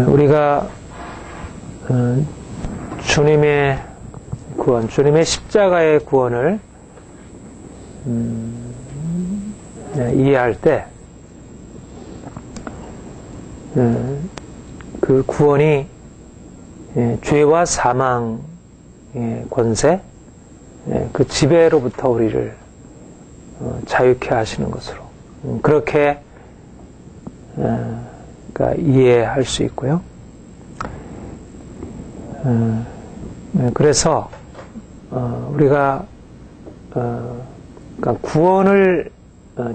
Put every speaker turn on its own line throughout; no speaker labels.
우리가 주님의 구원, 주님의 십자가의 구원을 이해할 때 그 구원이 죄와 사망의 권세, 그 지배로부터 우리를 자유케 하시는 것으로 그렇게 그러니까 이해할 수 있고요. 그래서 우리가 그러니까 구원을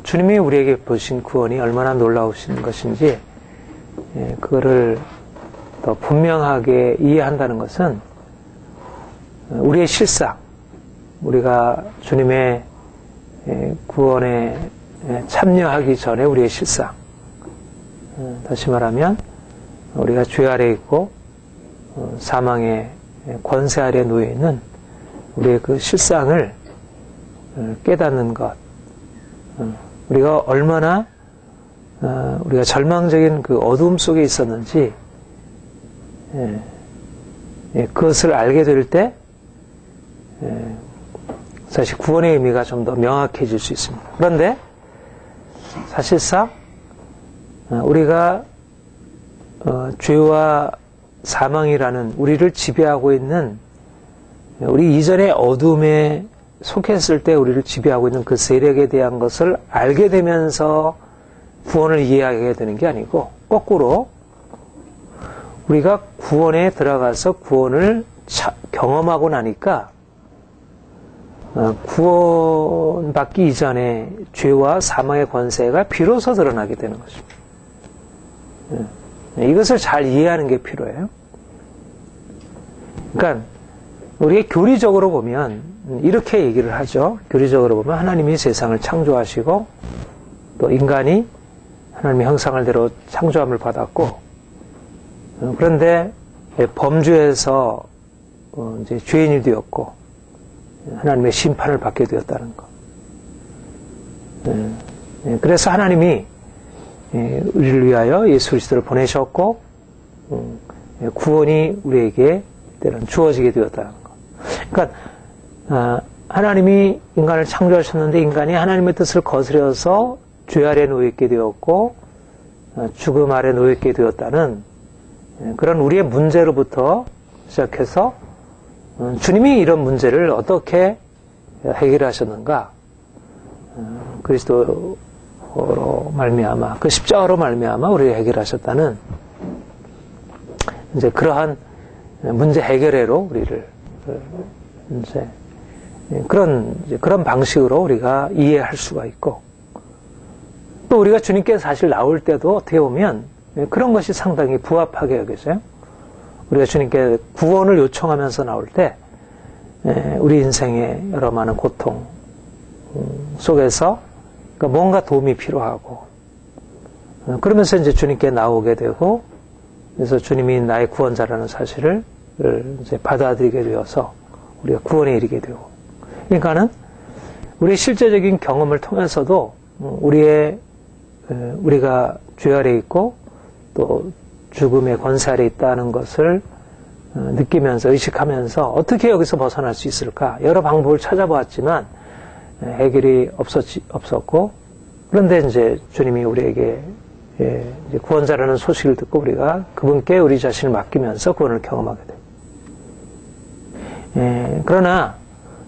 주님이 우리에게 보신 구원이 얼마나 놀라우신 것인지 그거를 더 분명하게 이해한다는 것은 우리의 실상, 우리가 주님의 구원에 참여하기 전에 우리의 실상, 다시 말하면 우리가 죄 아래 있고 사망의 권세 아래 놓여 있는 우리의 그 실상을 깨닫는 것, 우리가 얼마나 우리가 절망적인 그 어두움 속에 있었는지 그것을 알게 될 때 사실 구원의 의미가 좀 더 명확해질 수 있습니다. 그런데 사실상 우리가 죄와 사망이라는 우리를 지배하고 있는 우리 이전의 어둠에 속했을 때 우리를 지배하고 있는 그 세력에 대한 것을 알게 되면서 구원을 이해하게 되는 게 아니고 거꾸로 우리가 구원에 들어가서 구원을 경험하고 나니까 구원받기 이전에 죄와 사망의 권세가 비로소 드러나게 되는 것입니다. 이것을 잘 이해하는 게 필요해요. 그러니까 우리가 교리적으로 보면 이렇게 얘기를 하죠. 교리적으로 보면 하나님이 세상을 창조하시고 또 인간이 하나님의 형상대로 창조함을 받았고 그런데 범죄에서 이제 죄인이 되었고 하나님의 심판을 받게 되었다는 것. 그래서 하나님이 우리를 위하여 예수 그리스도를 보내셨고 구원이 우리에게 때는 주어지게 되었다는 것. 그러니까 하나님이 인간을 창조하셨는데 인간이 하나님의 뜻을 거스려서 죄 아래 놓여있게 되었고 죽음 아래 놓여있게 되었다는 그런 우리의 문제로부터 시작해서 주님이 이런 문제를 어떻게 해결하셨는가, 그리스도로 말미암아 그 십자가로 말미암아 우리를 해결하셨다는 이제 그러한 문제 해결회로 우리를 이제 그런 방식으로 우리가 이해할 수가 있고 또 우리가 주님께 사실 나올 때도 어떻게 보면 그런 것이 상당히 부합하게 여겨져요. 우리가 주님께 구원을 요청하면서 나올 때 우리 인생의 여러 많은 고통 속에서 뭔가 도움이 필요하고 그러면서 이제 주님께 나오게 되고 그래서 주님이 나의 구원자라는 사실을 이제 받아들이게 되어서 우리가 구원에 이르게 되고 그러니까는 우리의 실제적인 경험을 통해서도 우리가 죄 아래 있고 또 죽음의 권세 아래 있다는 것을 느끼면서 의식하면서 어떻게 여기서 벗어날 수 있을까 여러 방법을 찾아보았지만 해결이 없었고 그런데 이제 주님이 우리에게 이제 구원자라는 소식을 듣고 우리가 그분께 우리 자신을 맡기면서 구원을 경험하게 돼요. 그러나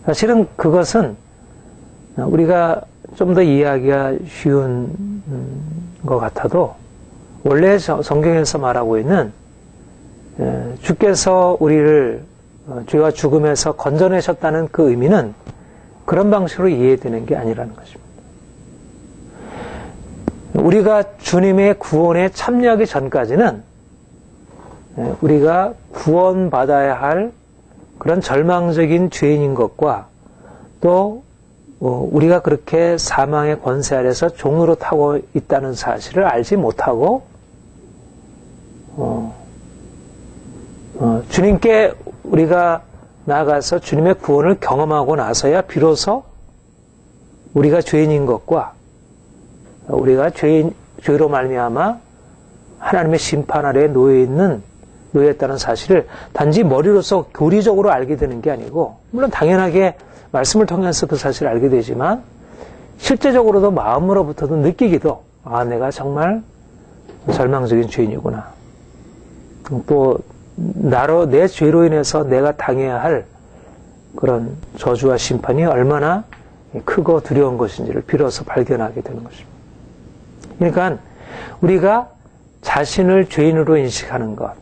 사실은 그것은 우리가 좀 더 이해하기가 쉬운 것 같아도 원래 성경에서 말하고 있는 주께서 우리를 죄와 죽음에서 건져내셨다는 그 의미는 그런 방식으로 이해되는 게 아니라는 것입니다. 우리가 주님의 구원에 참여하기 전까지는 우리가 구원받아야 할 그런 절망적인 죄인인 것과 또 우리가 그렇게 사망의 권세 아래서 종으로 타고 있다는 사실을 알지 못하고 주님께 우리가 나아가서 주님의 구원을 경험하고 나서야 비로소 우리가 죄인인 것과 우리가 죄로 말미암아 하나님의 심판 아래에 놓여있다는 사실을 단지 머리로서 교리적으로 알게 되는 게 아니고, 물론 당연하게 말씀을 통해서 그 사실을 알게 되지만 실제적으로도 마음으로부터도 느끼기도, 내가 정말 절망적인 죄인이구나. 또 내 죄로 인해서 내가 당해야 할 그런 저주와 심판이 얼마나 크고 두려운 것인지를 비로소 발견하게 되는 것입니다. 그러니까 우리가 자신을 죄인으로 인식하는 것,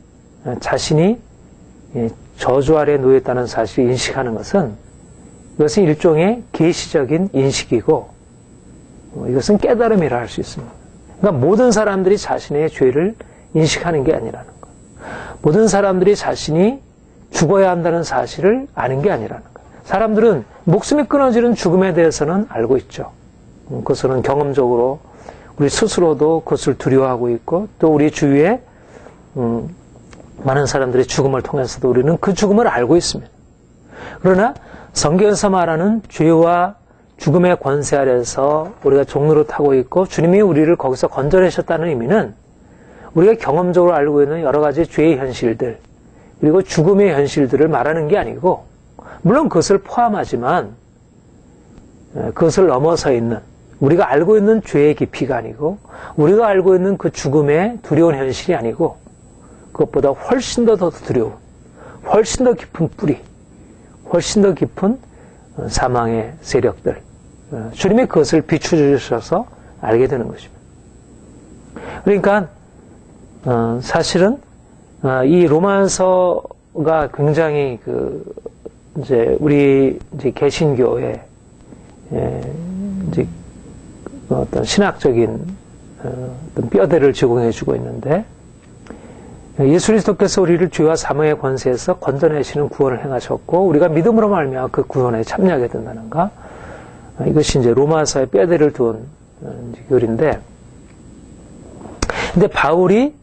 자신이 저주 아래 놓였다는 사실을 인식하는 것은, 이것은 일종의 계시적인 인식이고, 이것은 깨달음이라 할 수 있습니다. 그러니까 모든 사람들이 자신의 죄를 인식하는 게 아니라는 것. 모든 사람들이 자신이 죽어야 한다는 사실을 아는 게 아니라는 것. 사람들은 목숨이 끊어지는 죽음에 대해서는 알고 있죠. 그것은 경험적으로 우리 스스로도 그것을 두려워하고 있고, 또 우리 주위에 많은 사람들의 죽음을 통해서도 우리는 그 죽음을 알고 있습니다. 그러나 성경에서 말하는 죄와 죽음의 권세 아래서 우리가 종로를 타고 있고 주님이 우리를 거기서 건져내셨다는 의미는, 우리가 경험적으로 알고 있는 여러 가지 죄의 현실들 그리고 죽음의 현실들을 말하는 게 아니고, 물론 그것을 포함하지만 그것을 넘어서 있는, 우리가 알고 있는 죄의 깊이가 아니고, 우리가 알고 있는 그 죽음의 두려운 현실이 아니고, 그것보다 훨씬 더 두려운, 훨씬 더 깊은 뿌리, 훨씬 더 깊은 사망의 세력들, 주님이 그것을 비추주셔서 알게 되는 것입니다. 그러니까 사실은 이 로마서가 굉장히 우리 개신교의 어떤 신학적인 어떤 뼈대를 제공해주고 있는데, 예수 그리스도께서 우리를 죄와 사망의 권세에서 건져내시는 구원을 행하셨고, 우리가 믿음으로 말미암아 그 구원에 참여하게 된다는 것, 이것이 이제 로마서의 뼈대를 둔 교리인데, 근데 바울이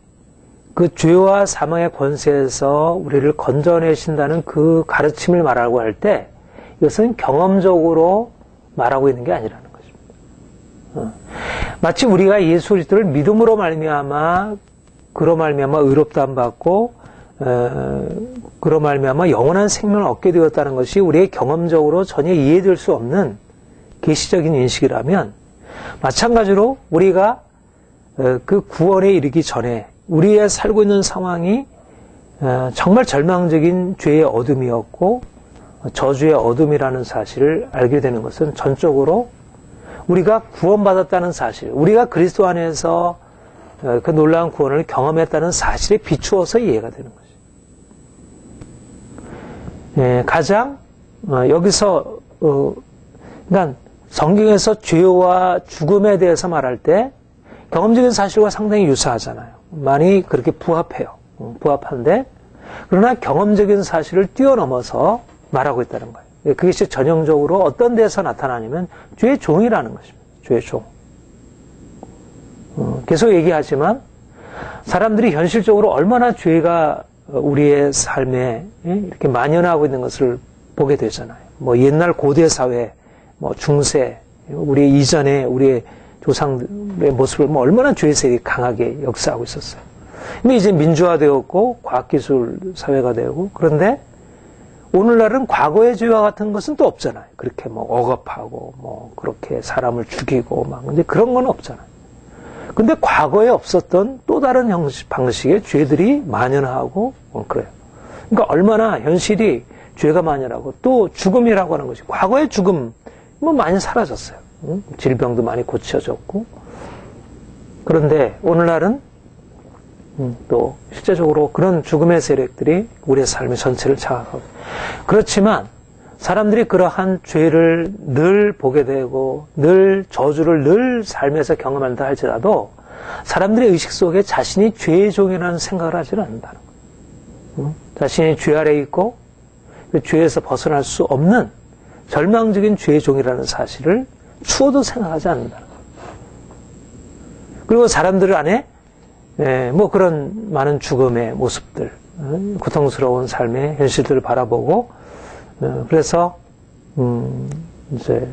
그 죄와 사망의 권세에서 우리를 건져내신다는 그 가르침을 말하고 할 때, 이것은 경험적으로 말하고 있는 게 아니라는 것입니다. 마치 우리가 예수 그리스도를 믿음으로 말미암아, 그로 말미암아 의롭다함 받고, 그로 말미암아 영원한 생명을 얻게 되었다는 것이 우리의 경험적으로 전혀 이해될 수 없는 계시적인 인식이라면, 마찬가지로 우리가 그 구원에 이르기 전에 우리의 살고 있는 상황이 정말 절망적인 죄의 어둠이었고 저주의 어둠이라는 사실을 알게 되는 것은, 전적으로 우리가 구원받았다는 사실, 우리가 그리스도 안에서 그 놀라운 구원을 경험했다는 사실에 비추어서 이해가 되는 것이죠. 가장 여기서 그러니까 성경에서 죄와 죽음에 대해서 말할 때 경험적인 사실과 상당히 유사하잖아요. 많이 그렇게 부합해요. 부합한데, 그러나 경험적인 사실을 뛰어넘어서 말하고 있다는 거예요. 그것이 전형적으로 어떤 데서 나타나냐면 죄의 종이라는 것입니다. 죄의 종. 계속 얘기하지만 사람들이 현실적으로 얼마나 죄가 우리의 삶에 이렇게 만연하고 있는 것을 보게 되잖아요. 뭐 옛날 고대 사회, 뭐 중세, 우리 이전에 우리의 조상들의 모습을 얼마나 죄의 세력이 강하게 역사하고 있었어요. 근데 이제 민주화되었고 과학기술 사회가 되고, 그런데 오늘날은 과거의 죄와 같은 것은 또 없잖아요. 그렇게 억압하고 그렇게 사람을 죽이고 근데 그런 건 없잖아요. 근데 과거에 없었던 또 다른 방식의 죄들이 만연하고 그래요. 그러니까 얼마나 현실이 죄가 만연하고, 또 죽음이라고 하는 것이, 과거의 죽음 많이 사라졌어요. 질병도 많이 고쳐졌고. 그런데 오늘날은 또 실제적으로 그런 죽음의 세력들이 우리의 삶의 전체를 장악하고, 그렇지만 사람들이 그러한 죄를 늘 보게 되고 늘 저주를 늘 삶에서 경험한다 할지라도 사람들의 의식 속에 자신이 죄의 종이라는 생각을 하지는 않는다는 거예요. 자신이 죄 아래에 있고 그 죄에서 벗어날 수 없는 절망적인 죄의 종이라는 사실을 추호도 생각하지 않는다는 거예요. 그리고 사람들 안에 그런 많은 죽음의 모습들, 고통스러운 삶의 현실들을 바라보고, 그래서 이제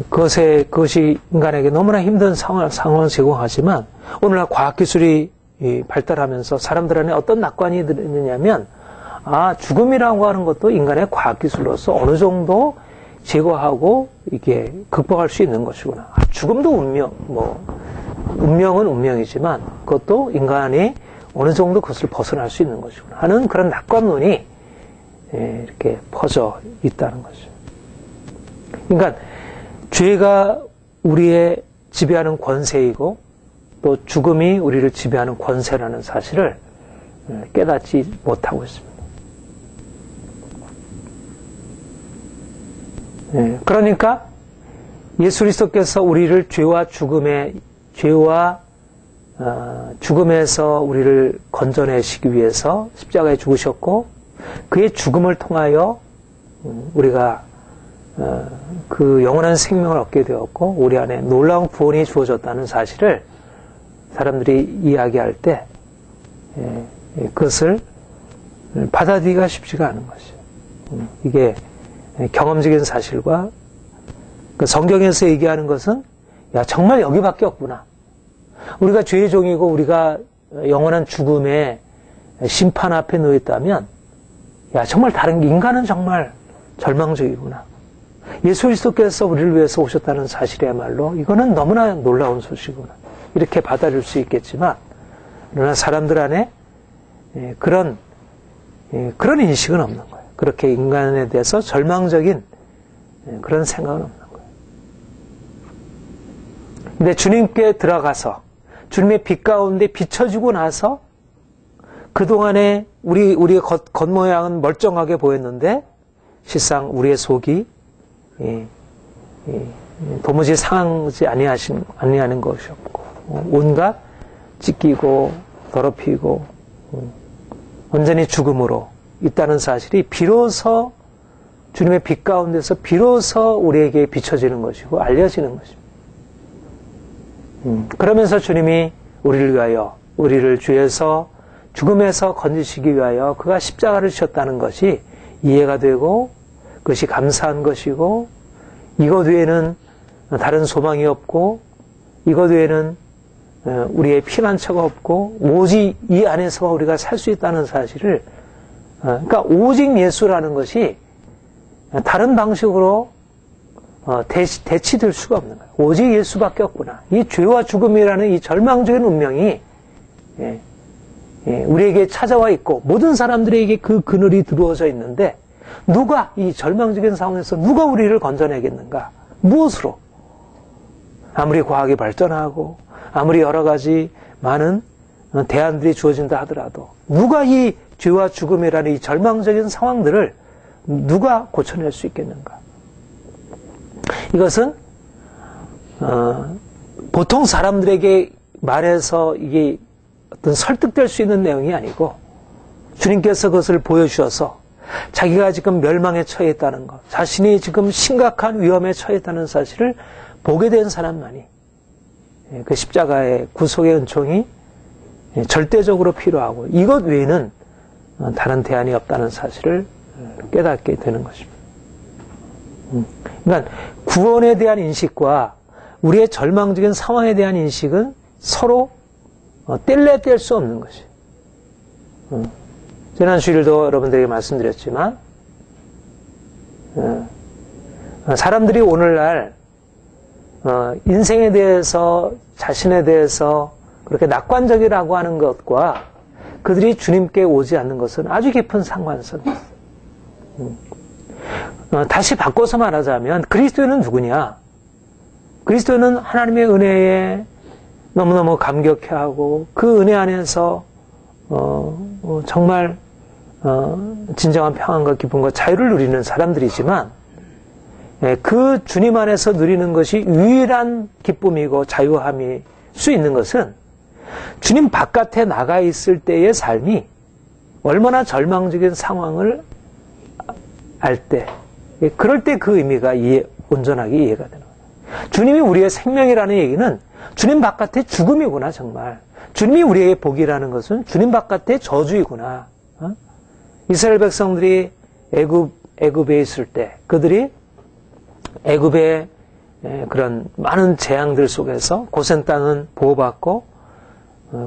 그것이 인간에게 너무나 힘든 상황을 제공하지만 오늘날 과학기술이 발달하면서 사람들 안에 어떤 낙관이 들었느냐면 죽음이라고 하는 것도 인간의 과학기술로서 어느 정도 제거하고 이게 극복할 수 있는 것이구나. 죽음도 운명은 운명이지만 그것도 인간이 어느 정도 그것을 벗어날 수 있는 것이구나 하는 그런 낙관론이 이렇게 퍼져 있다는 거죠. 그러니까 죄가 우리의 지배하는 권세이고 또 죽음이 우리를 지배하는 권세라는 사실을 깨닫지 못하고 있습니다. 그러니까 예수 그리스도께서 우리를 죄와 죽음에서 우리를 건져내시기 위해서 십자가에 죽으셨고 그의 죽음을 통하여 우리가 그 영원한 생명을 얻게 되었고 우리 안에 놀라운 구원이 주어졌다는 사실을 사람들이 이야기할 때 그것을 받아들이기가 쉽지가 않은 것이죠. 이게 경험적인 사실과 그 성경에서 얘기하는 것은 정말 여기밖에 없구나. 우리가 죄의 종이고 우리가 영원한 죽음의 심판 앞에 놓였다면 정말 다른 인간은 정말 절망적이구나. 예수 그리스도께서 우리를 위해서 오셨다는 사실이야말로 이거는 너무나 놀라운 소식이구나. 이렇게 받아들일 수 있겠지만 그러나 사람들 안에 그런 인식은 없는 거예요. 그렇게 인간에 대해서 절망적인 그런 생각은 없는 거예요. 근데 주님께 들어가서 주님의 빛 가운데 비춰지고 나서 그동안에 우리의 겉모양은 멀쩡하게 보였는데 실상 우리의 속이 도무지 상하지 아니하는 것이었고 온갖 찢기고 더럽히고 완전히 죽음으로 있다는 사실이 비로소 주님의 빛 가운데서 비로소 우리에게 비춰지는 것이고 알려지는 것입니다. 그러면서 주님이 우리를 위하여 우리를 죄에서 죽음에서 건지시기 위하여 그가 십자가를 지셨다는 것이 이해가 되고 그것이 감사한 것이고 이것 외에는 다른 소망이 없고 이것 외에는 우리의 피난처가 없고 오직 이 안에서 우리가 살 수 있다는 사실을 그러니까 오직 예수라는 것이 다른 방식으로 대치될 수가 없는 거예요. 오직 예수밖에 없구나. 이 죄와 죽음이라는 이 절망적인 운명이 우리에게 찾아와 있고 모든 사람들에게 그 그늘이 들어오져 있는데 누가 이 절망적인 상황에서 누가 우리를 건져내겠는가? 무엇으로? 아무리 과학이 발전하고 아무리 여러 가지 많은 대안들이 주어진다 하더라도 누가 이 죄와 죽음이라는 이 절망적인 상황들을 누가 고쳐낼 수 있겠는가? 이것은 보통 사람들에게 말해서 이게 어떤 설득될 수 있는 내용이 아니고 주님께서 그것을 보여주셔서 자기가 지금 멸망에 처해 있다는 것, 자신이 지금 심각한 위험에 처해 있다는 사실을 보게 된 사람만이 그 십자가의 구속의 은총이 절대적으로 필요하고 이것 외에는 다른 대안이 없다는 사실을 깨닫게 되는 것입니다. 그러니까 구원에 대한 인식과 우리의 절망적인 상황에 대한 인식은 서로 뗄래야 뗄 수 없는 것이에요. 지난 주일도 여러분들에게 말씀드렸지만 사람들이 오늘날 인생에 대해서 자신에 대해서 그렇게 낙관적이라고 하는 것과 그들이 주님께 오지 않는 것은 아주 깊은 상관성이 있어요. 다시 바꿔서 말하자면 그리스도인은 누구냐? 그리스도인은 하나님의 은혜에 너무너무 감격해하고 그 은혜 안에서 정말 진정한 평안과 기쁨과 자유를 누리는 사람들이지만 그 주님 안에서 누리는 것이 유일한 기쁨이고 자유함일 수 있는 것은 주님 바깥에 나가 있을 때의 삶이 얼마나 절망적인 상황을 알 때 그럴 때 그 의미가 온전하게 이해가 되는 거예요. 주님이 우리의 생명이라는 얘기는 주님 바깥의 죽음이구나 정말. 주님이 우리에게 복이라는 것은 주님 바깥의 저주이구나. 이스라엘 백성들이 애굽에 있을 때 그들이 애굽의 그런 많은 재앙들 속에서 고센 땅은 보호받고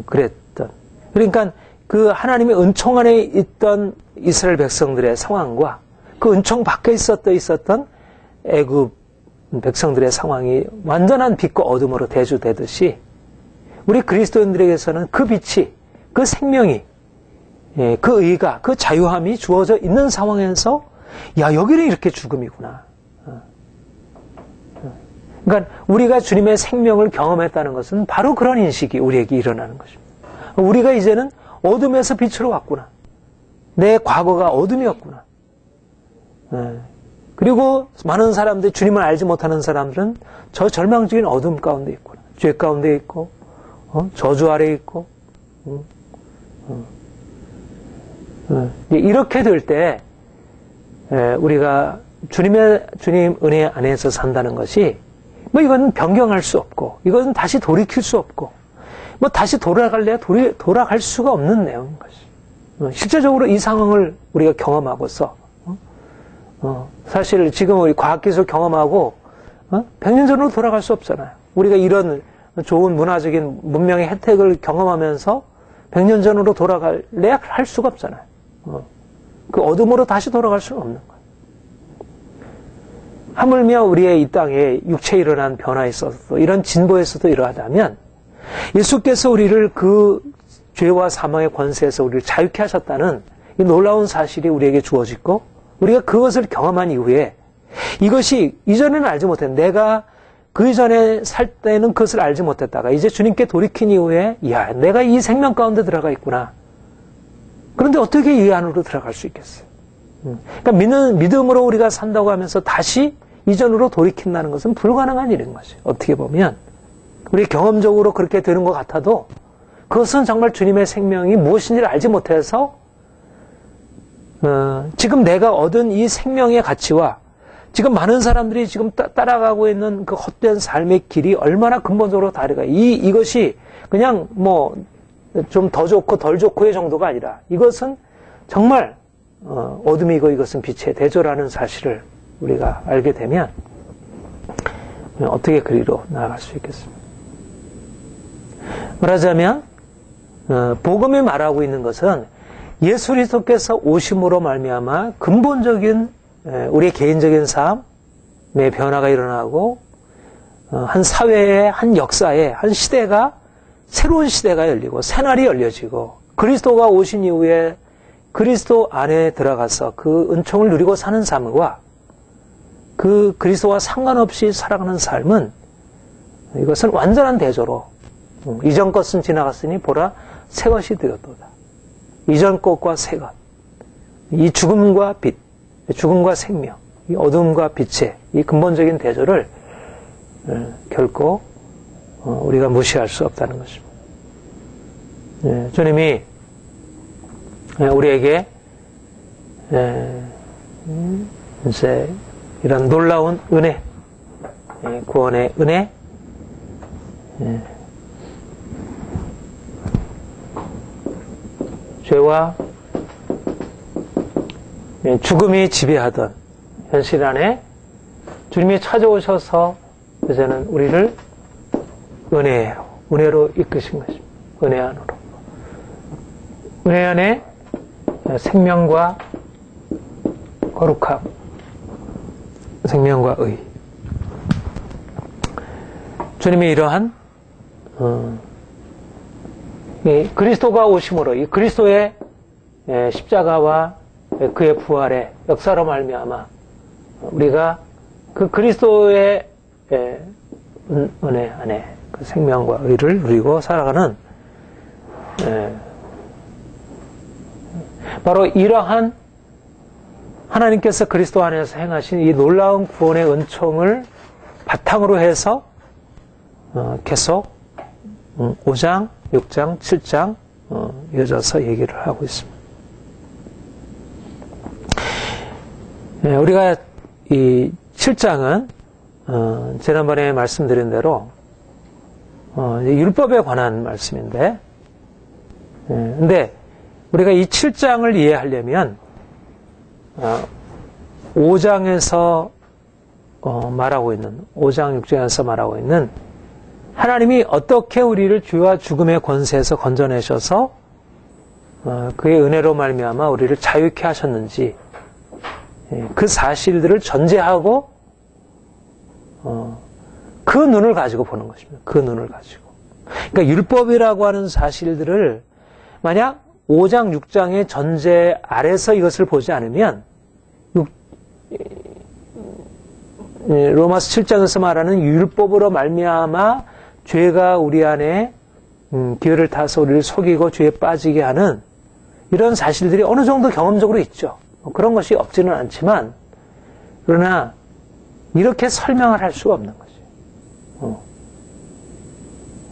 그랬던. 그러니까 그 하나님의 은총 안에 있던 이스라엘 백성들의 상황과 그 은총 밖에 있었던 애굽 백성들의 상황이 완전한 빛과 어둠으로 대조되듯이 우리 그리스도인들에게서는 그 빛이, 그 생명이, 그 의가, 그 자유함이 주어져 있는 상황에서 야, 여기는 이렇게 죽음이구나. 그러니까 우리가 주님의 생명을 경험했다는 것은 바로 그런 인식이 우리에게 일어나는 것입니다. 우리가 이제는 어둠에서 빛으로 왔구나. 내 과거가 어둠이었구나. 그리고 많은 사람들이, 주님을 알지 못하는 사람들은 저 절망적인 어둠 가운데 있구나. 죄 가운데 있고, 저주 아래 있고, 이렇게 될 때, 우리가 주님 은혜 안에서 산다는 것이, 이건 변경할 수 없고, 이건 다시 돌이킬 수 없고, 다시 돌아갈래야 돌아갈 수가 없는 내용인 것이. 실제적으로 이 상황을 우리가 경험하고서, 사실 지금 우리 과학기술 경험하고, 100년 전으로 돌아갈 수 없잖아요. 우리가 이런 좋은 문화적인 문명의 혜택을 경험하면서 100년 전으로 돌아갈래야 할 수가 없잖아요. 그 어둠으로 다시 돌아갈 수는 없는 거예요. 하물며 우리의 이 땅에 육체에 일어난 변화에 있어서 이런 진보에서도 이러하다면 예수께서 우리를 그 죄와 사망의 권세에서 우리를 자유케 하셨다는 이 놀라운 사실이 우리에게 주어지고 우리가 그것을 경험한 이후에 이것이 이전에는 알지 못했는데 내가 그 이전에 살 때는 그것을 알지 못했다가 이제 주님께 돌이킨 이후에 야, 내가 이 생명 가운데 들어가 있구나. 그런데 어떻게 이 안으로 들어갈 수 있겠어요? 그러니까 믿음으로 우리가 산다고 하면서 다시 이전으로 돌이킨다는 것은 불가능한 일인 거죠. 어떻게 보면 우리 경험적으로 그렇게 되는 것 같아도 그것은 정말 주님의 생명이 무엇인지를 알지 못해서 지금 내가 얻은 이 생명의 가치와 지금 많은 사람들이 지금 따라가고 있는 그 헛된 삶의 길이 얼마나 근본적으로 다르가. 이것이 그냥 좀 더 좋고 덜 좋고의 정도가 아니라 이것은 정말 어둠이고 이것은 빛의 대조라는 사실을 우리가 알게 되면 어떻게 그리로 나아갈 수 있겠습니까? 말하자면 복음이 말하고 있는 것은 예수 그리스도께서 오심으로 말미암아 근본적인 우리의 개인적인 삶의 변화가 일어나고 한 사회의 한 역사의 한 시대가 새로운 시대가 열리고 새날이 열려지고 그리스도가 오신 이후에 그리스도 안에 들어가서 그 은총을 누리고 사는 삶과 그 그리스도와 상관없이 살아가는 삶은 이것은 완전한 대조로 이전 것은 지나갔으니 보라 새 것이 되었도다. 이전 것과 새 것, 이 죽음과 빛, 죽음과 생명, 이 어둠과 빛의 이 근본적인 대조를 결코 우리가 무시할 수 없다는 것입니다. 주님이 우리에게 이제 이런 놀라운 은혜, 구원의 은혜, 죄와 죽음이 지배하던 현실 안에 주님이 찾아오셔서 이제는 우리를 은혜로 이끄신 것입니다. 은혜 안으로. 은혜 안에 생명과 거룩함, 생명과 의. 주님이 이러한 이 그리스도가 오심으로 이 그리스도의 십자가와 그의 부활의 역사로 말미암아 우리가 그 그리스도의 은혜 안에 그 생명과 의를 누리고 살아가는 바로 이러한 하나님께서 그리스도 안에서 행하신 이 놀라운 구원의 은총을 바탕으로 해서 계속 5장, 6장, 7장 이어져서 얘기를 하고 있습니다. 우리가 이 7장은 지난번에 말씀드린 대로 율법에 관한 말씀인데 근데 우리가 이 7장을 이해하려면 5장에서 말하고 있는 5장 6장에서 말하고 있는 하나님이 어떻게 우리를 죄와 죽음의 권세에서 건져내셔서 그의 은혜로 말미암아 우리를 자유케 하셨는지 그 사실들을 전제하고 그 눈을 가지고 보는 것입니다. 그 눈을 가지고. 그러니까 율법이라고 하는 사실들을 만약 5장, 6장의 전제 아래서 이것을 보지 않으면 로마서 7장에서 말하는 율법으로 말미암아 죄가 우리 안에 기회를 타서 우리를 속이고 죄에 빠지게 하는 이런 사실들이 어느 정도 경험적으로 있죠. 그런 것이 없지는 않지만 그러나 이렇게 설명을 할 수가 없는 거죠.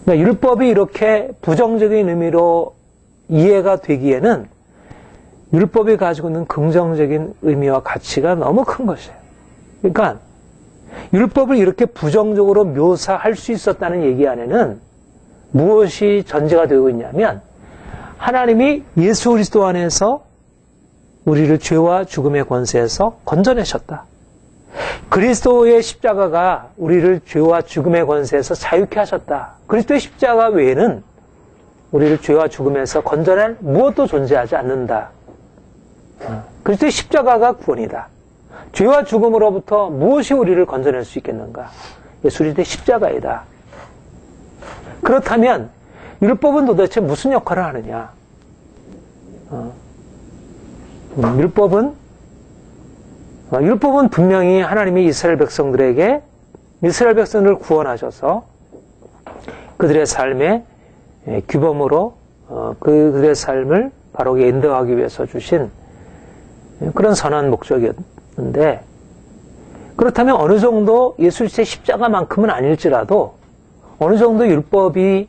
그러니까 율법이 이렇게 부정적인 의미로 이해가 되기에는 율법이 가지고 있는 긍정적인 의미와 가치가 너무 큰 것이에요. 그러니까 율법을 이렇게 부정적으로 묘사할 수 있었다는 얘기 안에는 무엇이 전제가 되고 있냐면 하나님이 예수 그리스도 안에서 우리를 죄와 죽음의 권세에서 건져내셨다. 그리스도의 십자가가 우리를 죄와 죽음의 권세에서 자유케 하셨다. 그리스도의 십자가 외에는 우리를 죄와 죽음에서 건져낼 무엇도 존재하지 않는다. 그리스도의 십자가가 구원이다. 죄와 죽음으로부터 무엇이 우리를 건져낼 수 있겠는가? 예수 그리스도의 십자가이다. 그렇다면 율법은 도대체 무슨 역할을 하느냐? 율법은 분명히 하나님이 이스라엘 백성들을 구원하셔서 그들의 삶의 규범으로 그들의 삶을 바르게 인도하기 위해서 주신 그런 선한 목적이었는데, 그렇다면 어느 정도 예수 그리스도의 십자가만큼은 아닐지라도 어느 정도 율법이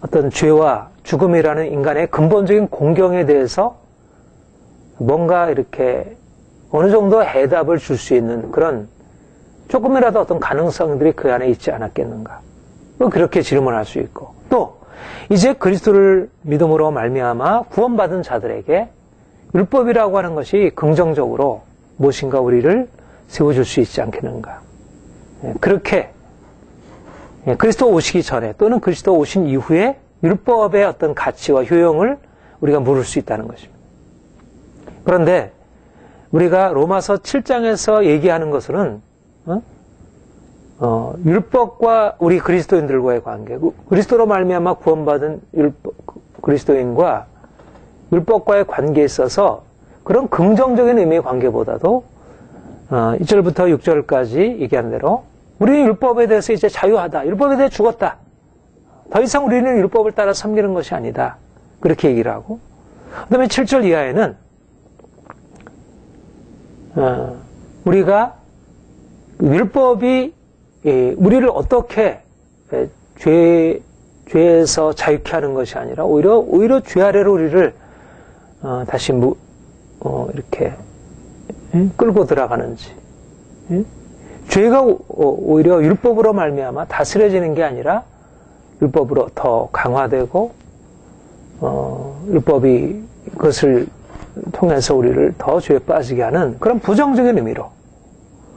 어떤 죄와 죽음이라는 인간의 근본적인 공경에 대해서 뭔가 이렇게 어느 정도 해답을 줄 수 있는 그런 조금이라도 어떤 가능성들이 그 안에 있지 않았겠는가. 그렇게 질문할 수 있고, 또 이제 그리스도를 믿음으로 말미암아 구원받은 자들에게 율법이라고 하는 것이 긍정적으로 무엇인가 우리를 세워줄 수 있지 않겠는가. 그렇게 그리스도 오시기 전에 또는 그리스도 오신 이후에 율법의 어떤 가치와 효용을 우리가 물을 수 있다는 것입니다. 그런데 우리가 로마서 7장에서 얘기하는 것은 율법과 우리 그리스도인들과의 관계, 그리스도로 말미암아 구원받은 그리스도인과 율법과의 관계에 있어서 그런 긍정적인 의미의 관계보다도 2절부터 6절까지 얘기한 대로 우리는 율법에 대해서 이제 자유하다. 율법에 대해 죽었다. 더 이상 우리는 율법을 따라 섬기는 것이 아니다. 그렇게 얘기를 하고, 그 다음에 7절 이하에는 우리가 율법이 우리를 어떻게 죄에서 자유케 하는 것이 아니라 오히려 죄 아래로 우리를 다시 이렇게 끌고 들어가는지, 죄가 오히려 율법으로 말미암아 다스려지는 게 아니라 율법으로 더 강화되고 율법이 그것을 통해서 우리를 더 죄에 빠지게 하는 그런 부정적인 의미로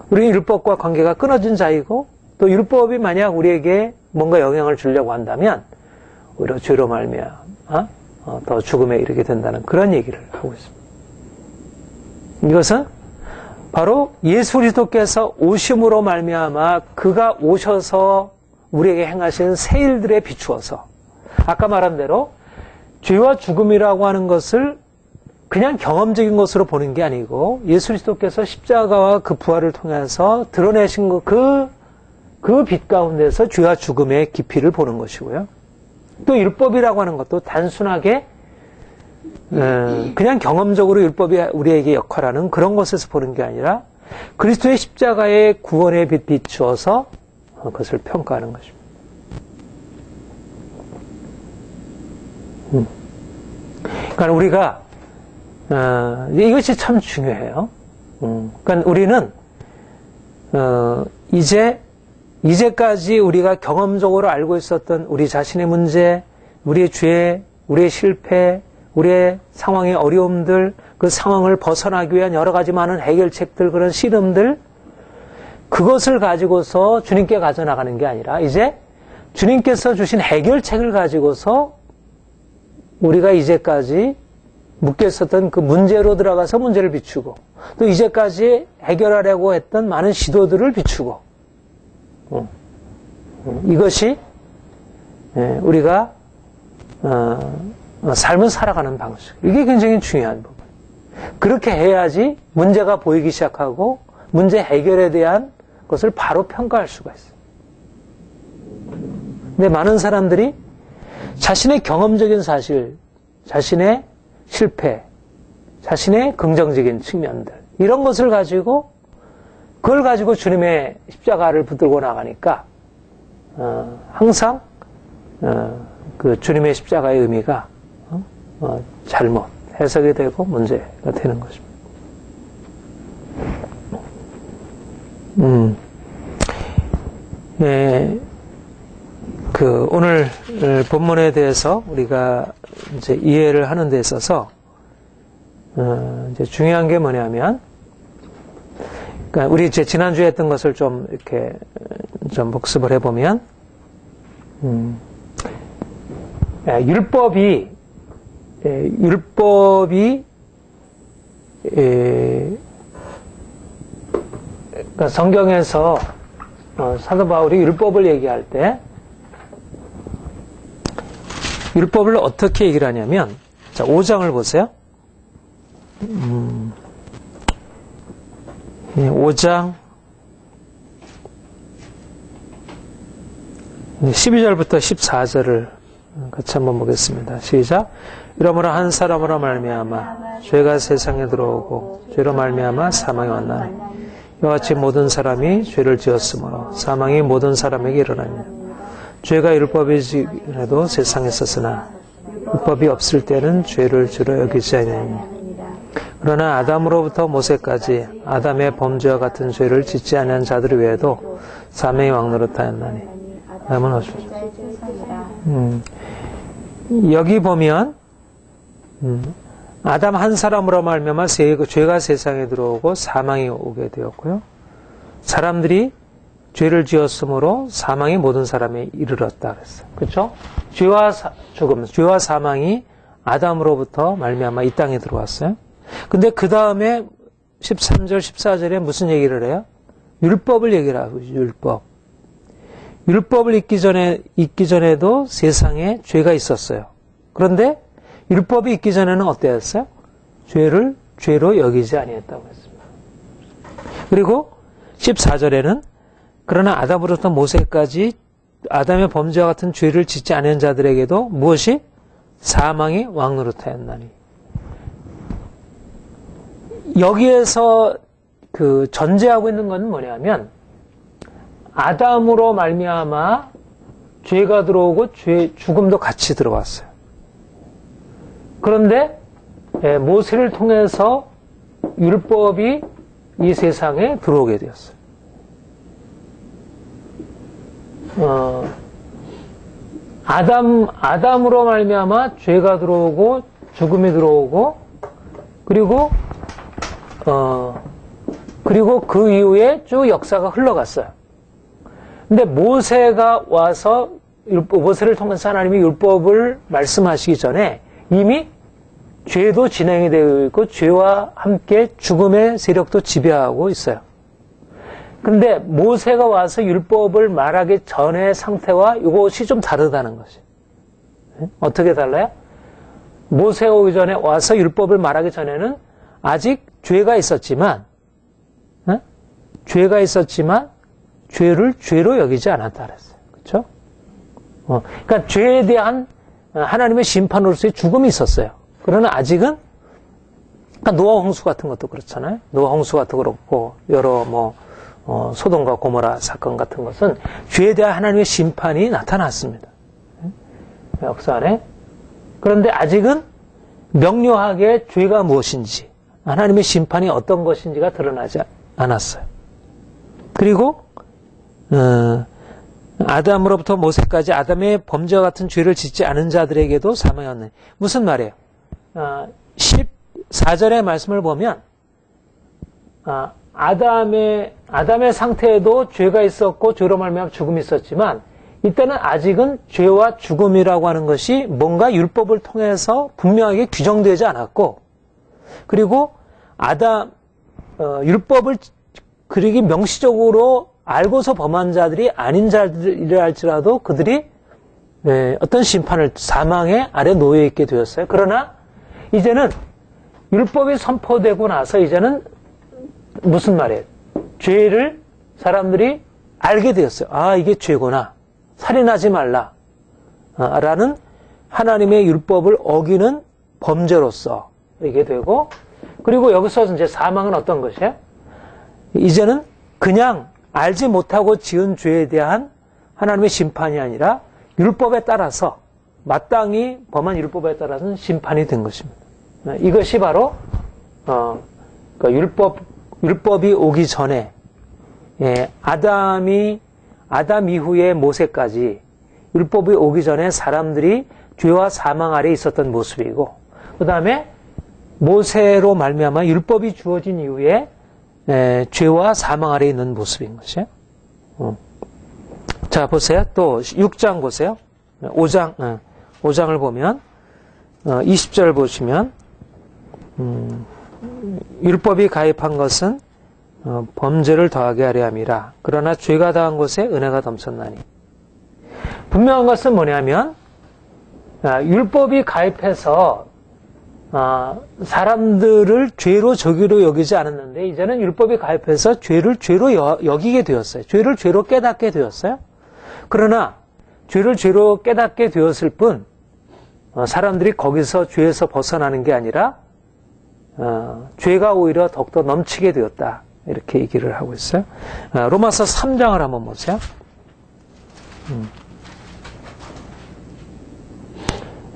우리는 율법과 관계가 끊어진 자이고, 또 율법이 만약 우리에게 뭔가 영향을 주려고 한다면 오히려 죄로 말미암아 더 죽음에 이르게 된다는 그런 얘기를 하고 있습니다. 이것은 바로 예수 그리스도께서 오심으로 말미암아 그가 오셔서 우리에게 행하신 새 일들에 비추어서 아까 말한 대로 죄와 죽음이라고 하는 것을 그냥 경험적인 것으로 보는 게 아니고 예수 그리스도께서 십자가와 그 부활을 통해서 드러내신 그 빛 가운데서 죄와 죽음의 깊이를 보는 것이고요. 또 율법이라고 하는 것도 단순하게 그냥 경험적으로 율법이 우리에게 역할하는 그런 것에서 보는 게 아니라 그리스도의 십자가의 구원의 빛 비추어서 그것을 평가하는 것입니다. 그러니까 우리가 이것이 참 중요해요. 그러니까 우리는 이제까지 우리가 경험적으로 알고 있었던 우리 자신의 문제, 우리의 죄, 우리의 실패, 우리의 상황의 어려움들, 그 상황을 벗어나기 위한 여러 가지 많은 해결책들, 그런 씨름들, 그것을 가지고서 주님께 가져나가는 게 아니라 이제 주님께서 주신 해결책을 가지고서 우리가 이제까지 묶여 있었던 그 문제로 들어가서 문제를 비추고 또 이제까지 해결하려고 했던 많은 시도들을 비추고 이것이 우리가 삶을 살아가는 방식. 이게 굉장히 중요한 부분. 그렇게 해야지 문제가 보이기 시작하고 문제 해결에 대한 것을 바로 평가할 수가 있어요. 근데 많은 사람들이 자신의 경험적인 사실, 자신의 실패, 자신의 긍정적인 측면들 이런 것을 가지고 그걸 가지고 주님의 십자가를 붙들고 나가니까 항상 그 주님의 십자가의 의미가 잘못 해석이 되고 문제가 되는 것입니다. 그 오늘 본문에 대해서 우리가 이제 이해를 하는 데 있어서 이제 중요한 게 뭐냐면, 그러니까 우리 이제 지난주에 했던 것을 좀 이렇게 좀 복습을 해보면, 율법이 그러니까 성경에서 사도 바울이 율법을 얘기할 때 율법을 어떻게 얘기를 하냐면, 자, 5장을 보세요. 5장 12절부터 14절을 같이 한번 보겠습니다. 시작. 이러므로 한 사람으로 말미암아 죄가 세상에 들어오고 죄로 말미암아 사망이 왔나니 이와 같이 모든 사람이 죄를 지었으므로 사망이 모든 사람에게 일어납니다. 죄가 율법이지라도 세상에 있었으나 율법이 없을 때는 죄를 주로 여기지 아니하니 그러나 아담으로부터 모세까지 아담의 범죄와 같은 죄를 짓지 않은 자들 외에도 사망의 왕노릇하였나니. 아멘. 하십시오. 여기 보면 아담 한 사람으로 말미암아 죄가 세상에 들어오고 사망이 오게 되었고요. 사람들이 죄를 지었으므로 사망이 모든 사람에 이르렀다 그랬어요. 그렇죠? 죄와 죽음, 죄와 사망이 아담으로부터 말미암아 이 땅에 들어왔어요. 근데 그 다음에 13절, 14절에 무슨 얘기를 해요? 율법을 얘기를 하고 있어요. 율법. 율법을 있기 전에도 세상에 죄가 있었어요. 그런데 율법이 있기 전에는 어때였어요? 죄를 죄로 여기지 아니했다고 했습니다. 그리고 14절에는 그러나 아담으로부터 모세까지 아담의 범죄와 같은 죄를 짓지 않은 자들에게도 무엇이? 사망이 왕노릇하였나니. 여기에서 그 전제하고 있는 건 뭐냐면 아담으로 말미암아 죄가 들어오고 죽음도 같이 들어왔어요. 그런데 모세를 통해서 율법이 이 세상에 들어오게 되었어요. 아담으로 말미암아 죄가 들어오고 죽음이 들어오고 그리고 그 이후에 쭉 역사가 흘러갔어요. 근데 모세가 와서 모세를 통해서 하나님이 율법을 말씀하시기 전에 이미 죄도 진행이 되어 있고 죄와 함께 죽음의 세력도 지배하고 있어요. 근데 모세가 와서 율법을 말하기 전의 상태와 이것이 좀 다르다는 것이. 어떻게 달라요? 모세가 오기 전에 와서 율법을 말하기 전에는 아직 죄가 있었지만 죄를 죄로 여기지 않았다 그랬어요. 그렇죠? 그러니까 죄에 대한 하나님의 심판으로서의 죽음이 있었어요. 그러나 아직은 그러니까 노아 홍수 같은 것도 그렇잖아요. 노아 홍수 같은 거 그렇고 여러 소돔과 고모라 사건 같은 것은 죄에 대한 하나님의 심판이 나타났습니다. 역사 안에. 그런데 아직은 명료하게 죄가 무엇인지 하나님의 심판이 어떤 것인지가 드러나지 않았어요. 그리고 아담으로부터 모세까지 아담의 범죄와 같은 죄를 짓지 않은 자들에게도 사망이 왔네. 무슨 말이에요? 14절의 말씀을 보면 아담의 상태에도 죄가 있었고 죄로 말미암아 죽음이 있었지만 이때는 아직은 죄와 죽음이라고 하는 것이 뭔가 율법을 통해서 분명하게 규정되지 않았고, 그리고 율법을 그렇게 명시적으로 알고서 범한 자들이 아닌 자들이라 할지라도 그들이 어떤 심판을, 사망의 아래 놓여 있게 되었어요. 그러나 이제는 율법이 선포되고 나서 이제는 무슨 말이에요? 죄를 사람들이 알게 되었어요. 아, 이게 죄구나. 살인하지 말라. 라는 하나님의 율법을 어기는 범죄로서 이게 되고, 그리고 여기서 이제 사망은 어떤 것이에요? 이제는 그냥 알지 못하고 지은 죄에 대한 하나님의 심판이 아니라 율법에 따라서, 마땅히 범한 율법에 따라서는 심판이 된 것입니다. 이것이 바로 그러니까 율법이 오기 전에, 아담 이후에 모세까지 율법이 오기 전에 사람들이 죄와 사망 아래 있었던 모습이고, 그 다음에 모세로 말미암아 율법이 주어진 이후에 죄와 사망 아래 있는 모습인 것이에요. 자, 보세요. 또 6장 보세요. 5장을 보면 20절 보시면 율법이 가입한 것은 범죄를 더하게 하려 함이라. 그러나 죄가 더한 곳에 은혜가 넘쳤나니. 분명한 것은 뭐냐면 율법이 가입해서 사람들을 죄로 저기로 여기지 않았는데 이제는 율법이 가입해서 죄를 죄로 여기게 되었어요. 죄를 죄로 깨닫게 되었어요. 그러나 죄를 죄로 깨닫게 되었을 뿐 사람들이 거기서 죄에서 벗어나는 게 아니라 죄가 오히려 더욱더 넘치게 되었다. 이렇게 얘기를 하고 있어요. 로마서 3장을 한번 보세요.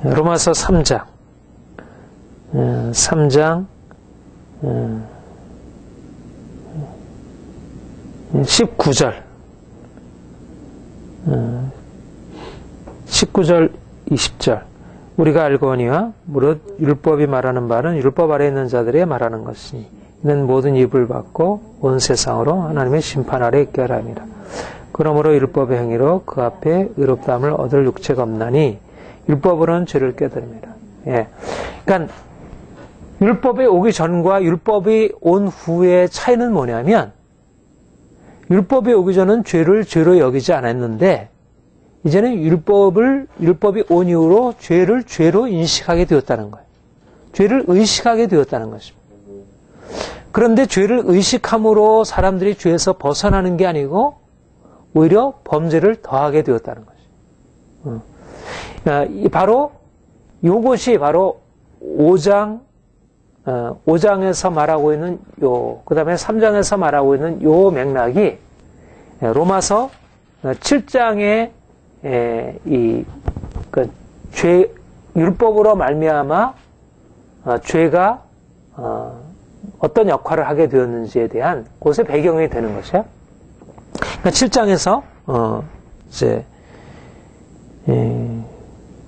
로마서 3장 19절 20절 우리가 알거니와 무릇 율법이 말하는 바는 율법 아래 있는 자들의 말하는 것이니 이는 모든 입을 받고 온 세상으로 하나님의 심판 아래 있게 하라 함이라. 그러므로 율법의 행위로 그 앞에 의롭다함을 얻을 육체가 없나니 율법으로는 죄를 깨달음이라. 그러니까 율법이 오기 전과 율법이 온 후의 차이는 뭐냐면 율법이 오기 전은 죄를 죄로 여기지 않았는데 이제는 율법이 온 이후로 죄를 죄로 인식하게 되었다는 거예요. 죄를 의식하게 되었다는 것입니다. 그런데 죄를 의식함으로 사람들이 죄에서 벗어나는 게 아니고 오히려 범죄를 더하게 되었다는 것이죠. 바로 이것이 바로 5장에서 말하고 있는 그 다음에 3장에서 말하고 있는 요 맥락이 로마서 7장의 율법으로 말미암아 죄가 어떤 역할을 하게 되었는지에 대한 곳의 배경이 되는 것이에요. 그러니까 7장에서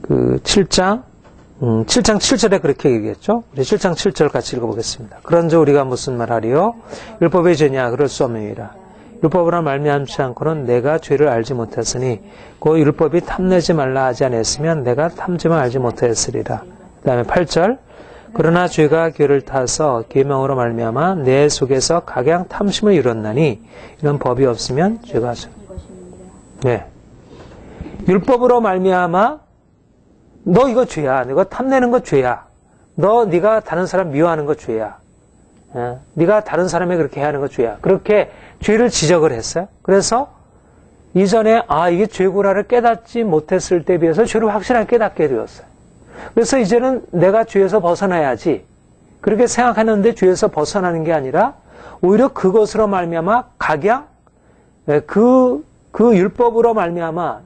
그 7장 7절에 그렇게 얘기했죠. 우리 7장 7절 같이 읽어보겠습니다. 그런즉 우리가 무슨 말하리요? 율법의 죄냐? 그럴 수 없느니라. 율법으로 말미암지 않고는 내가 죄를 알지 못했으니 그 율법이 탐내지 말라 하지 않았으면 내가 탐지만 알지 못했으리라. 그 다음에 8절 그러나 죄가 괴를 타서 계명으로 말미암아 내 속에서 각양 탐심을 이뤘나니 이런 법이 없으면 죄가 네. 율법으로 말미암아 너 이거 죄야. 이거 탐내는 거 죄야. 네가 다른 사람 미워하는 거 죄야. 네가 다른 사람에 그렇게 하는 거 죄야. 그렇게 죄를 지적을 했어요. 그래서 이전에 이게 죄구나를 깨닫지 못했을 때에 비해서 죄를 확실하게 깨닫게 되었어요. 그래서 이제는 내가 죄에서 벗어나야지. 그렇게 생각하는데 죄에서 벗어나는 게 아니라 오히려 그것으로 말미암아 각양 그 율법으로 말미암아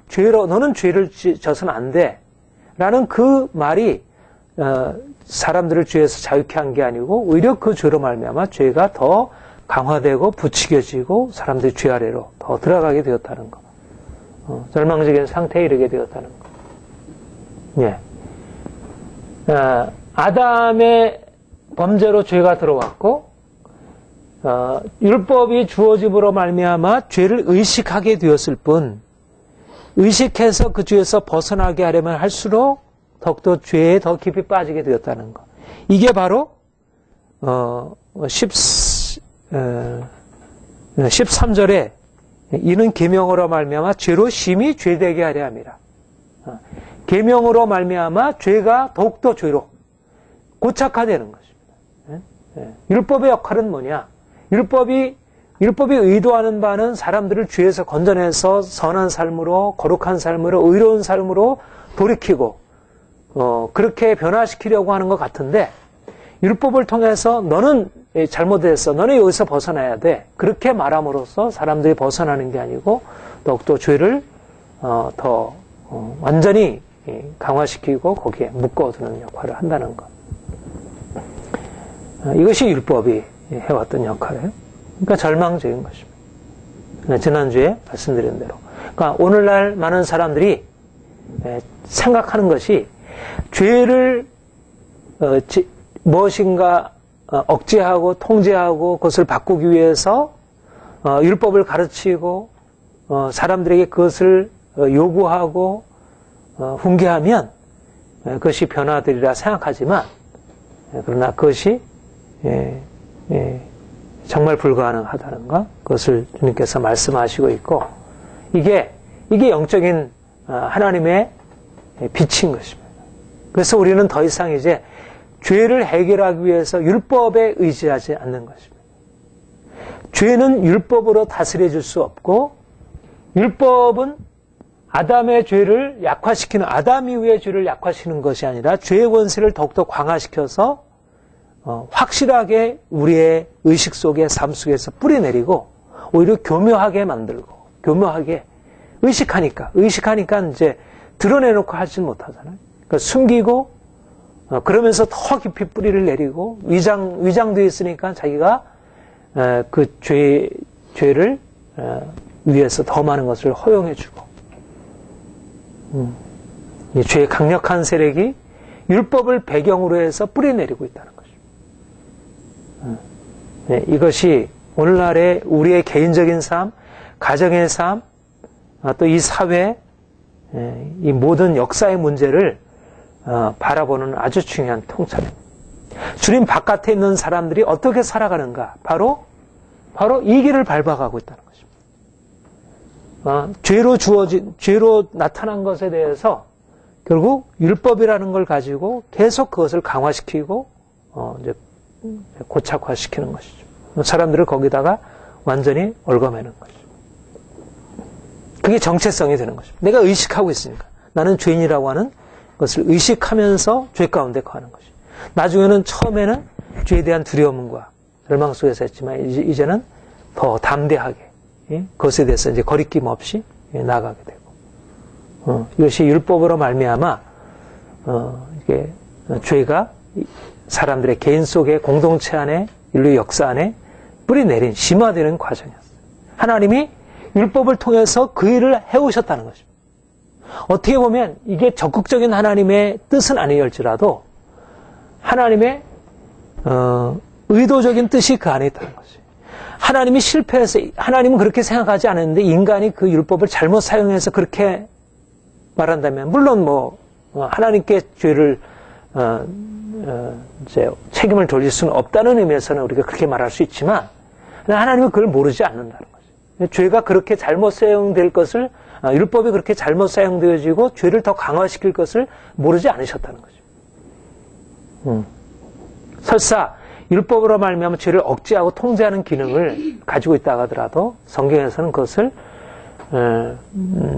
너는 죄를 져서는 안 돼. 라는 그 말이 사람들을 죄에서 자유케 한 게 아니고 오히려 그 죄로 말미암아 죄가 더 강화되고 부추겨지고 사람들이 죄 아래로 더 들어가게 되었다는 거. 절망적인 상태에 이르게 되었다는 거. 예. 아담의 범죄로 죄가 들어왔고 율법이 주어짐으로 말미암아 죄를 의식하게 되었을 뿐 의식해서 그 죄에서 벗어나게 하려면 할수록 더욱더 죄에 더 깊이 빠지게 되었다는 것. 이게 바로 13절에 이는 계명으로 말미암아 죄로 심히 죄되게 하려 함이라. 계명으로 말미암아 죄가 더욱더 죄로 고착화되는 것입니다. 율법의 역할은 뭐냐? 율법이 의도하는 바는 사람들을 죄에서 건져내서 선한 삶으로, 거룩한 삶으로, 의로운 삶으로 돌이키고 그렇게 변화시키려고 하는 것 같은데, 율법을 통해서 너는 잘못했어, 너는 여기서 벗어나야 돼, 그렇게 말함으로써 사람들이 벗어나는 게 아니고 더욱더 죄를 더 완전히 강화시키고 거기에 묶어두는 역할을 한다는 것. 이것이 율법이 해왔던 역할이에요. 그러니까 절망적인 것입니다. 지난주에 말씀드린 대로. 그러니까 오늘날 많은 사람들이 생각하는 것이 죄를 무엇인가 억제하고 통제하고 그것을 바꾸기 위해서 율법을 가르치고 사람들에게 그것을 요구하고 훈계하면 그것이 변화되리라 생각하지만, 그러나 그것이 정말 불가능하다는 것, 그것을 주님께서 말씀하시고 있고, 이게 영적인 하나님의 빛인 것입니다. 그래서 우리는 더 이상 이제 죄를 해결하기 위해서 율법에 의지하지 않는 것입니다. 죄는 율법으로 다스려질 수 없고, 율법은 아담의 죄를 약화시키는, 아담 이후의 죄를 약화시키는 것이 아니라 죄의 권세를 더욱더 강화시켜서 확실하게 우리의 의식 속에, 삶 속에서 뿌리내리고 오히려 교묘하게 만들고, 교묘하게 의식하니까 이제 드러내놓고 하지 못하잖아요. 그러니까 숨기고 그러면서 더 깊이 뿌리를 내리고 위장되어 있으니까 자기가 그 죄를 위해서 더 많은 것을 허용해주고, 이 죄의 강력한 세력이 율법을 배경으로 해서 뿌리내리고 있다는 것입니다. 이것이 오늘날의 우리의 개인적인 삶, 가정의 삶, 또 이 사회, 이 모든 역사의 문제를 바라보는 아주 중요한 통찰입니다. 주님 바깥에 있는 사람들이 어떻게 살아가는가? 바로 이 길을 밟아가고 있다는 것입니다. 죄로 나타난 것에 대해서 결국 율법이라는 걸 가지고 계속 그것을 강화시키고 이제 고착화시키는 것이죠. 사람들을 거기다가 완전히 얽어매는 것이죠. 그게 정체성이 되는 것입니다. 내가 의식하고 있으니까. 나는 죄인이라고 하는 것을 의식하면서 죄 가운데 거하는 것이죠. 나중에는 처음에는 죄에 대한 두려움과 절망 속에서 했지만 이제는 더 담대하게 그것에 대해서 이제 거리낌 없이 나아가게 되고, 이것이 율법으로 말미암아 이게 죄가 사람들의 개인 속에, 공동체 안에, 인류 역사 안에 뿌리내린 심화되는 과정이었어요. 하나님이 율법을 통해서 그 일을 해오셨다는 것입니다. 어떻게 보면 이게 적극적인 하나님의 뜻은 아니었지라도 하나님의 의도적인 뜻이 그 안에 있다는 것이에요. 하나님이 실패해서, 하나님은 그렇게 생각하지 않았는데 인간이 그 율법을 잘못 사용해서 그렇게 말한다면, 물론 하나님께 죄를 이제 책임을 돌릴 수는 없다는 의미에서는 우리가 그렇게 말할 수 있지만, 하나님은 그걸 모르지 않는다는 거죠. 죄가 그렇게 잘못 사용될 것을, 율법이 그렇게 잘못 사용되어지고 죄를 더 강화시킬 것을 모르지 않으셨다는 거죠. 설사 율법으로 말미암아 죄를 억제하고 통제하는 기능을 가지고 있다고 하더라도 성경에서는 그것을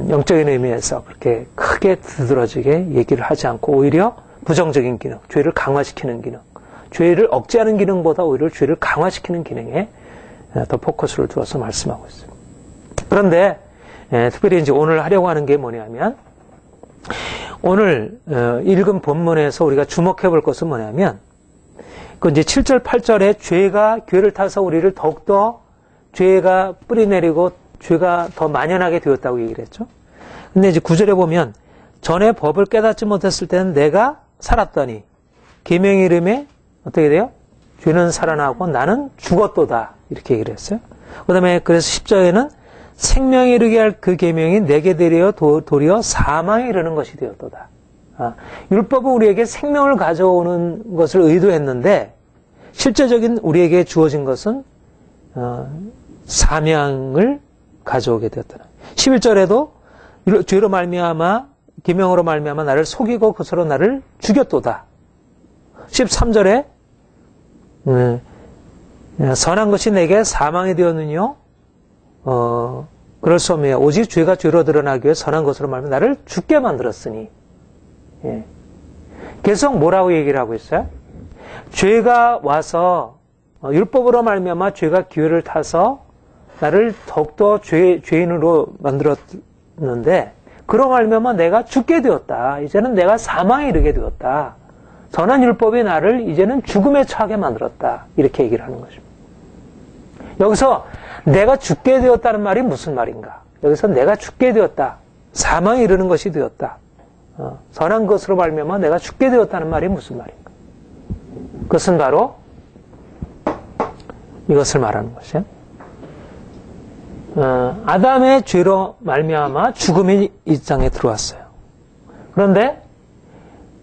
영적인 의미에서 그렇게 크게 두드러지게 얘기를 하지 않고 오히려 부정적인 기능, 죄를 강화시키는 기능, 죄를 억제하는 기능보다 오히려 죄를 강화시키는 기능에 더 포커스를 두어서 말씀하고 있어요. 그런데 특별히 이제 오늘 하려고 하는 게 뭐냐면, 오늘 읽은 본문에서 우리가 주목해 볼 것은 뭐냐면, 그 이제 7절, 8절에 죄가 교회를 타서 우리를 더욱더 죄가 뿌리내리고 죄가 더 만연하게 되었다고 얘기를 했죠. 근데 이제 9절에 보면, 전에 법을 깨닫지 못했을 때는 내가 살았더니 계명의 이름에 어떻게 돼요? 죄는 살아나고 나는 죽었도다. 이렇게 얘기를 했어요. 그 다음에 그래서 10절에는 생명에 이르게 할 그 계명이 내게 되려 도리어 사망에 이르는 것이 되었도다. 율법은 우리에게 생명을 가져오는 것을 의도했는데 실제적인 우리에게 주어진 것은 사명을 가져오게 되었다. 11절에도 죄로 말미암아 계명으로 말미암아 나를 속이고 그것으로 나를 죽였도다. 13절에 선한 것이 내게 사망이 되었느뇨 그럴 수 없네요. 오직 죄가 죄로 드러나기 위해 선한 것으로 말하면 나를 죽게 만들었으니. 예. 계속 뭐라고 얘기를 하고 있어요? 죄가 와서 율법으로 말미암아 죄가 기회를 타서 나를 더욱더 죄인으로 만들었는데 그로 말미암아 내가 죽게 되었다. 이제는 내가 사망에 이르게 되었다. 선한 율법이 나를 이제는 죽음에 처하게 만들었다. 이렇게 얘기를 하는 것입니다. 여기서 내가 죽게 되었다는 말이 무슨 말인가? 여기서 내가 죽게 되었다. 사망에 이르는 것이 되었다. 선한 것으로 말미암아 내가 죽게 되었다는 말이 무슨 말인가? 그것은 바로 이것을 말하는 것이에요. 아담의 죄로 말미암아 죽음이 이 땅에 들어왔어요. 그런데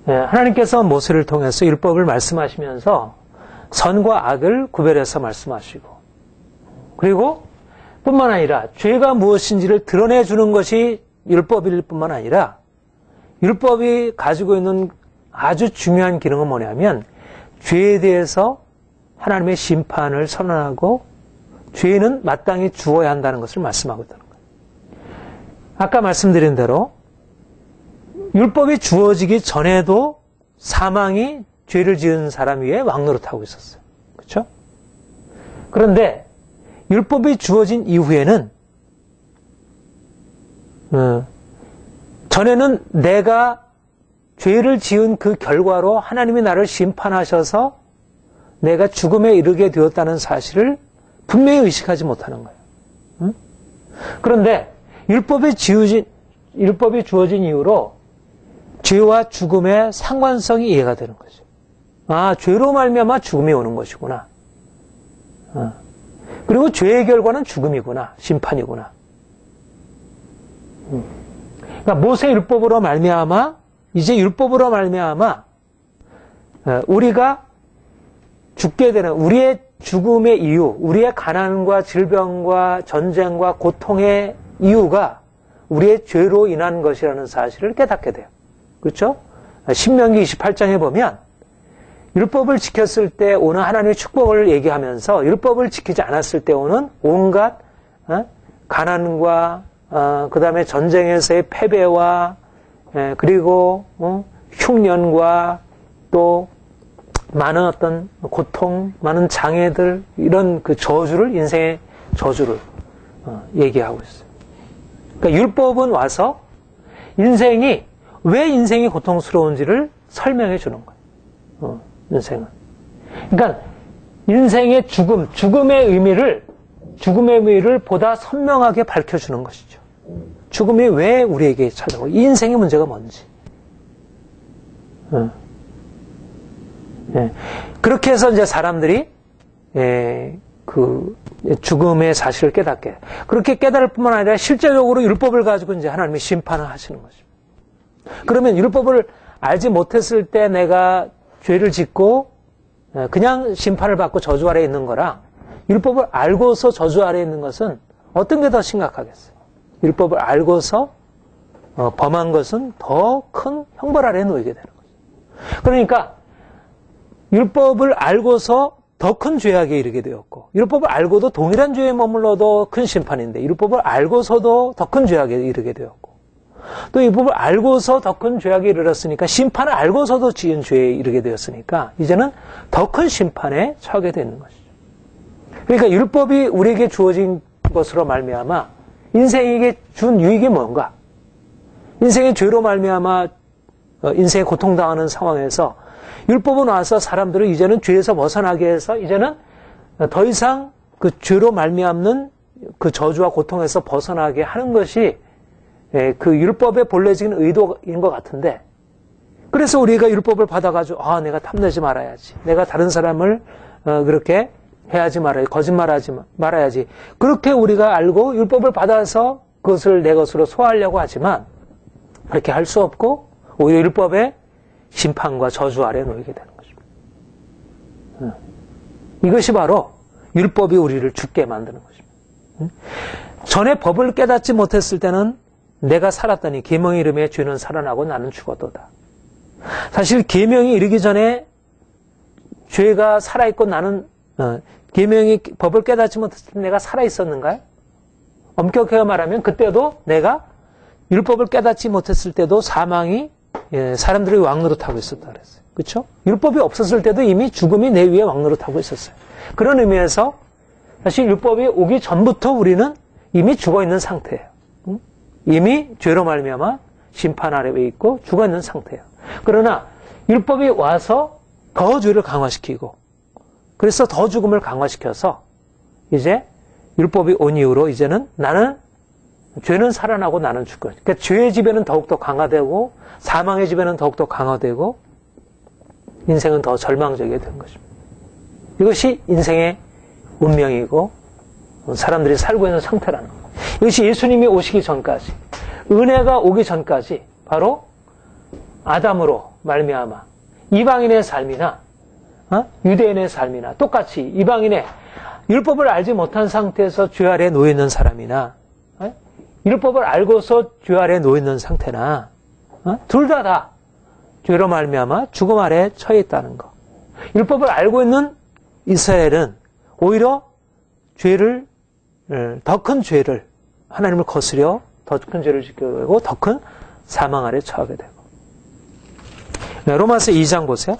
하나님께서 모세를 통해서 율법을 말씀하시면서 선과 악을 구별해서 말씀하시고 그리고 뿐만 아니라 죄가 무엇인지를 드러내주는 것이 율법일 뿐만 아니라 율법이 가지고 있는 아주 중요한 기능은 뭐냐면 죄에 대해서 하나님의 심판을 선언하고 죄는 마땅히 주어야 한다는 것을 말씀하고 있다는 거예요. 아까 말씀드린 대로 율법이 주어지기 전에도 사망이 죄를 지은 사람 위에 왕노릇하고 있었어요. 그렇죠? 그런데 율법이 주어진 이후에는 전에는 내가 죄를 지은 그 결과로 하나님이 나를 심판하셔서 내가 죽음에 이르게 되었다는 사실을 분명히 의식하지 못하는 거예요. 그런데 율법이 주어진 이후로 죄와 죽음의 상관성이 이해가 되는 거죠. 아, 죄로 말미암아 죽음이 오는 것이구나. 그리고 죄의 결과는 죽음이구나, 심판이구나. 그러니까 모세 율법으로 말미암아 이제 율법으로 말미암아 우리가 죽게 되는 우리의 죽음의 이유, 우리의 가난과 질병과 전쟁과 고통의 이유가 우리의 죄로 인한 것이라는 사실을 깨닫게 돼요. 그렇죠? 신명기 28장에 보면 율법을 지켰을 때 오는 하나님의 축복을 얘기하면서 율법을 지키지 않았을 때 오는 온갖 가난과 그 다음에 전쟁에서의 패배와 그리고 흉년과 또 많은 어떤 고통, 많은 장애들 이런 그 저주를 인생의 저주를 얘기하고 있어요. 그러니까 율법은 와서 인생이 왜 인생이 고통스러운지를 설명해 주는 거예요. 인생은. 그러니까 인생의 죽음의 의미를 보다 선명하게 밝혀주는 것이죠. 죽음이 왜 우리에게 찾아오고 이 인생의 문제가 뭔지. 그렇게 해서 이제 사람들이 그 죽음의 사실을 깨닫게. 그렇게 깨달을 뿐만 아니라 실제적으로 율법을 가지고 이제 하나님이 심판을 하시는 것입니다. 그러면 율법을 알지 못했을 때 내가 죄를 짓고 그냥 심판을 받고 저주 아래에 있는 거랑 율법을 알고서 저주 아래에 있는 것은 어떤 게 더 심각하겠어요? 율법을 알고서 범한 것은 더 큰 형벌 아래에 놓이게 되는 거죠. 그러니까 율법을 알고서 더 큰 죄악에 이르게 되었고 율법을 알고도 동일한 죄에 머물러도 큰 심판인데 율법을 알고서도 더 큰 죄악에 이르게 되었고 또 율법을 알고서 더 큰 죄악에 이르렀으니까 심판을 알고서도 지은 죄에 이르게 되었으니까 이제는 더 큰 심판에 처하게 되는 것이죠. 그러니까 율법이 우리에게 주어진 것으로 말미암아 인생에게 준 유익이 뭔가? 인생의 죄로 말미암아 인생에 고통당하는 상황에서 율법은 와서 사람들을 이제는 죄에서 벗어나게 해서 이제는 더 이상 그 죄로 말미암는 그 저주와 고통에서 벗어나게 하는 것이 그 율법의 본래적인 의도인 것 같은데 그래서 우리가 율법을 받아가지고 내가 탐내지 말아야지. 내가 다른 사람을 그렇게 해야지 말아야지. 거짓말하지 말아야지. 그렇게 우리가 알고 율법을 받아서 그것을 내 것으로 소화하려고 하지만 그렇게 할 수 없고 오히려 율법의 심판과 저주 아래 놓이게 되는 것입니다. 이것이 바로 율법이 우리를 죽게 만드는 것입니다. 전에 법을 깨닫지 못했을 때는 내가 살았더니 계명의 이름에 죄는 살아나고 나는 죽었도다. 사실 계명이 이르기 전에 죄가 살아있고 나는 계명이 법을 깨닫지 못했을 때 내가 살아있었는가요? 엄격하게 말하면 그때도 내가 율법을 깨닫지 못했을 때도 사망이 사람들의 왕노릇하고 있었다 그랬어요. 그렇죠? 율법이 없었을 때도 이미 죽음이 내 위에 왕노릇하고 있었어요. 그런 의미에서 사실 율법이 오기 전부터 우리는 이미 죽어있는 상태예요. 이미 죄로 말미암아 심판 아래에 있고 죽어있는 상태예요. 그러나 율법이 와서 더 죄를 강화시키고 그래서 더 죽음을 강화시켜서 이제 율법이 온 이후로 이제는 나는 죄는 살아나고 나는 죽고 그러니까 죄의 지배는 더욱더 강화되고 사망의 지배는 더욱더 강화되고 인생은 더 절망적이게 된 것입니다. 이것이 인생의 운명이고 사람들이 살고 있는 상태라는 것. 이것이 예수님이 오시기 전까지 은혜가 오기 전까지 바로 아담으로 말미암아 이방인의 삶이나 유대인의 삶이나 똑같이 이방인의 율법을 알지 못한 상태에서 죄 아래 놓여 있는 사람이나 율법을 알고서 죄 아래 놓여 있는 상태나 둘 다 죄로 말미암아 죽음 아래 처해 있다는 것. 율법을 알고 있는 이스라엘은 오히려 죄를 더 큰 죄를 하나님을 거스려 더 큰 죄를 짓게 되고 더 큰 사망 아래 처하게 되고. 로마서 2장 보세요.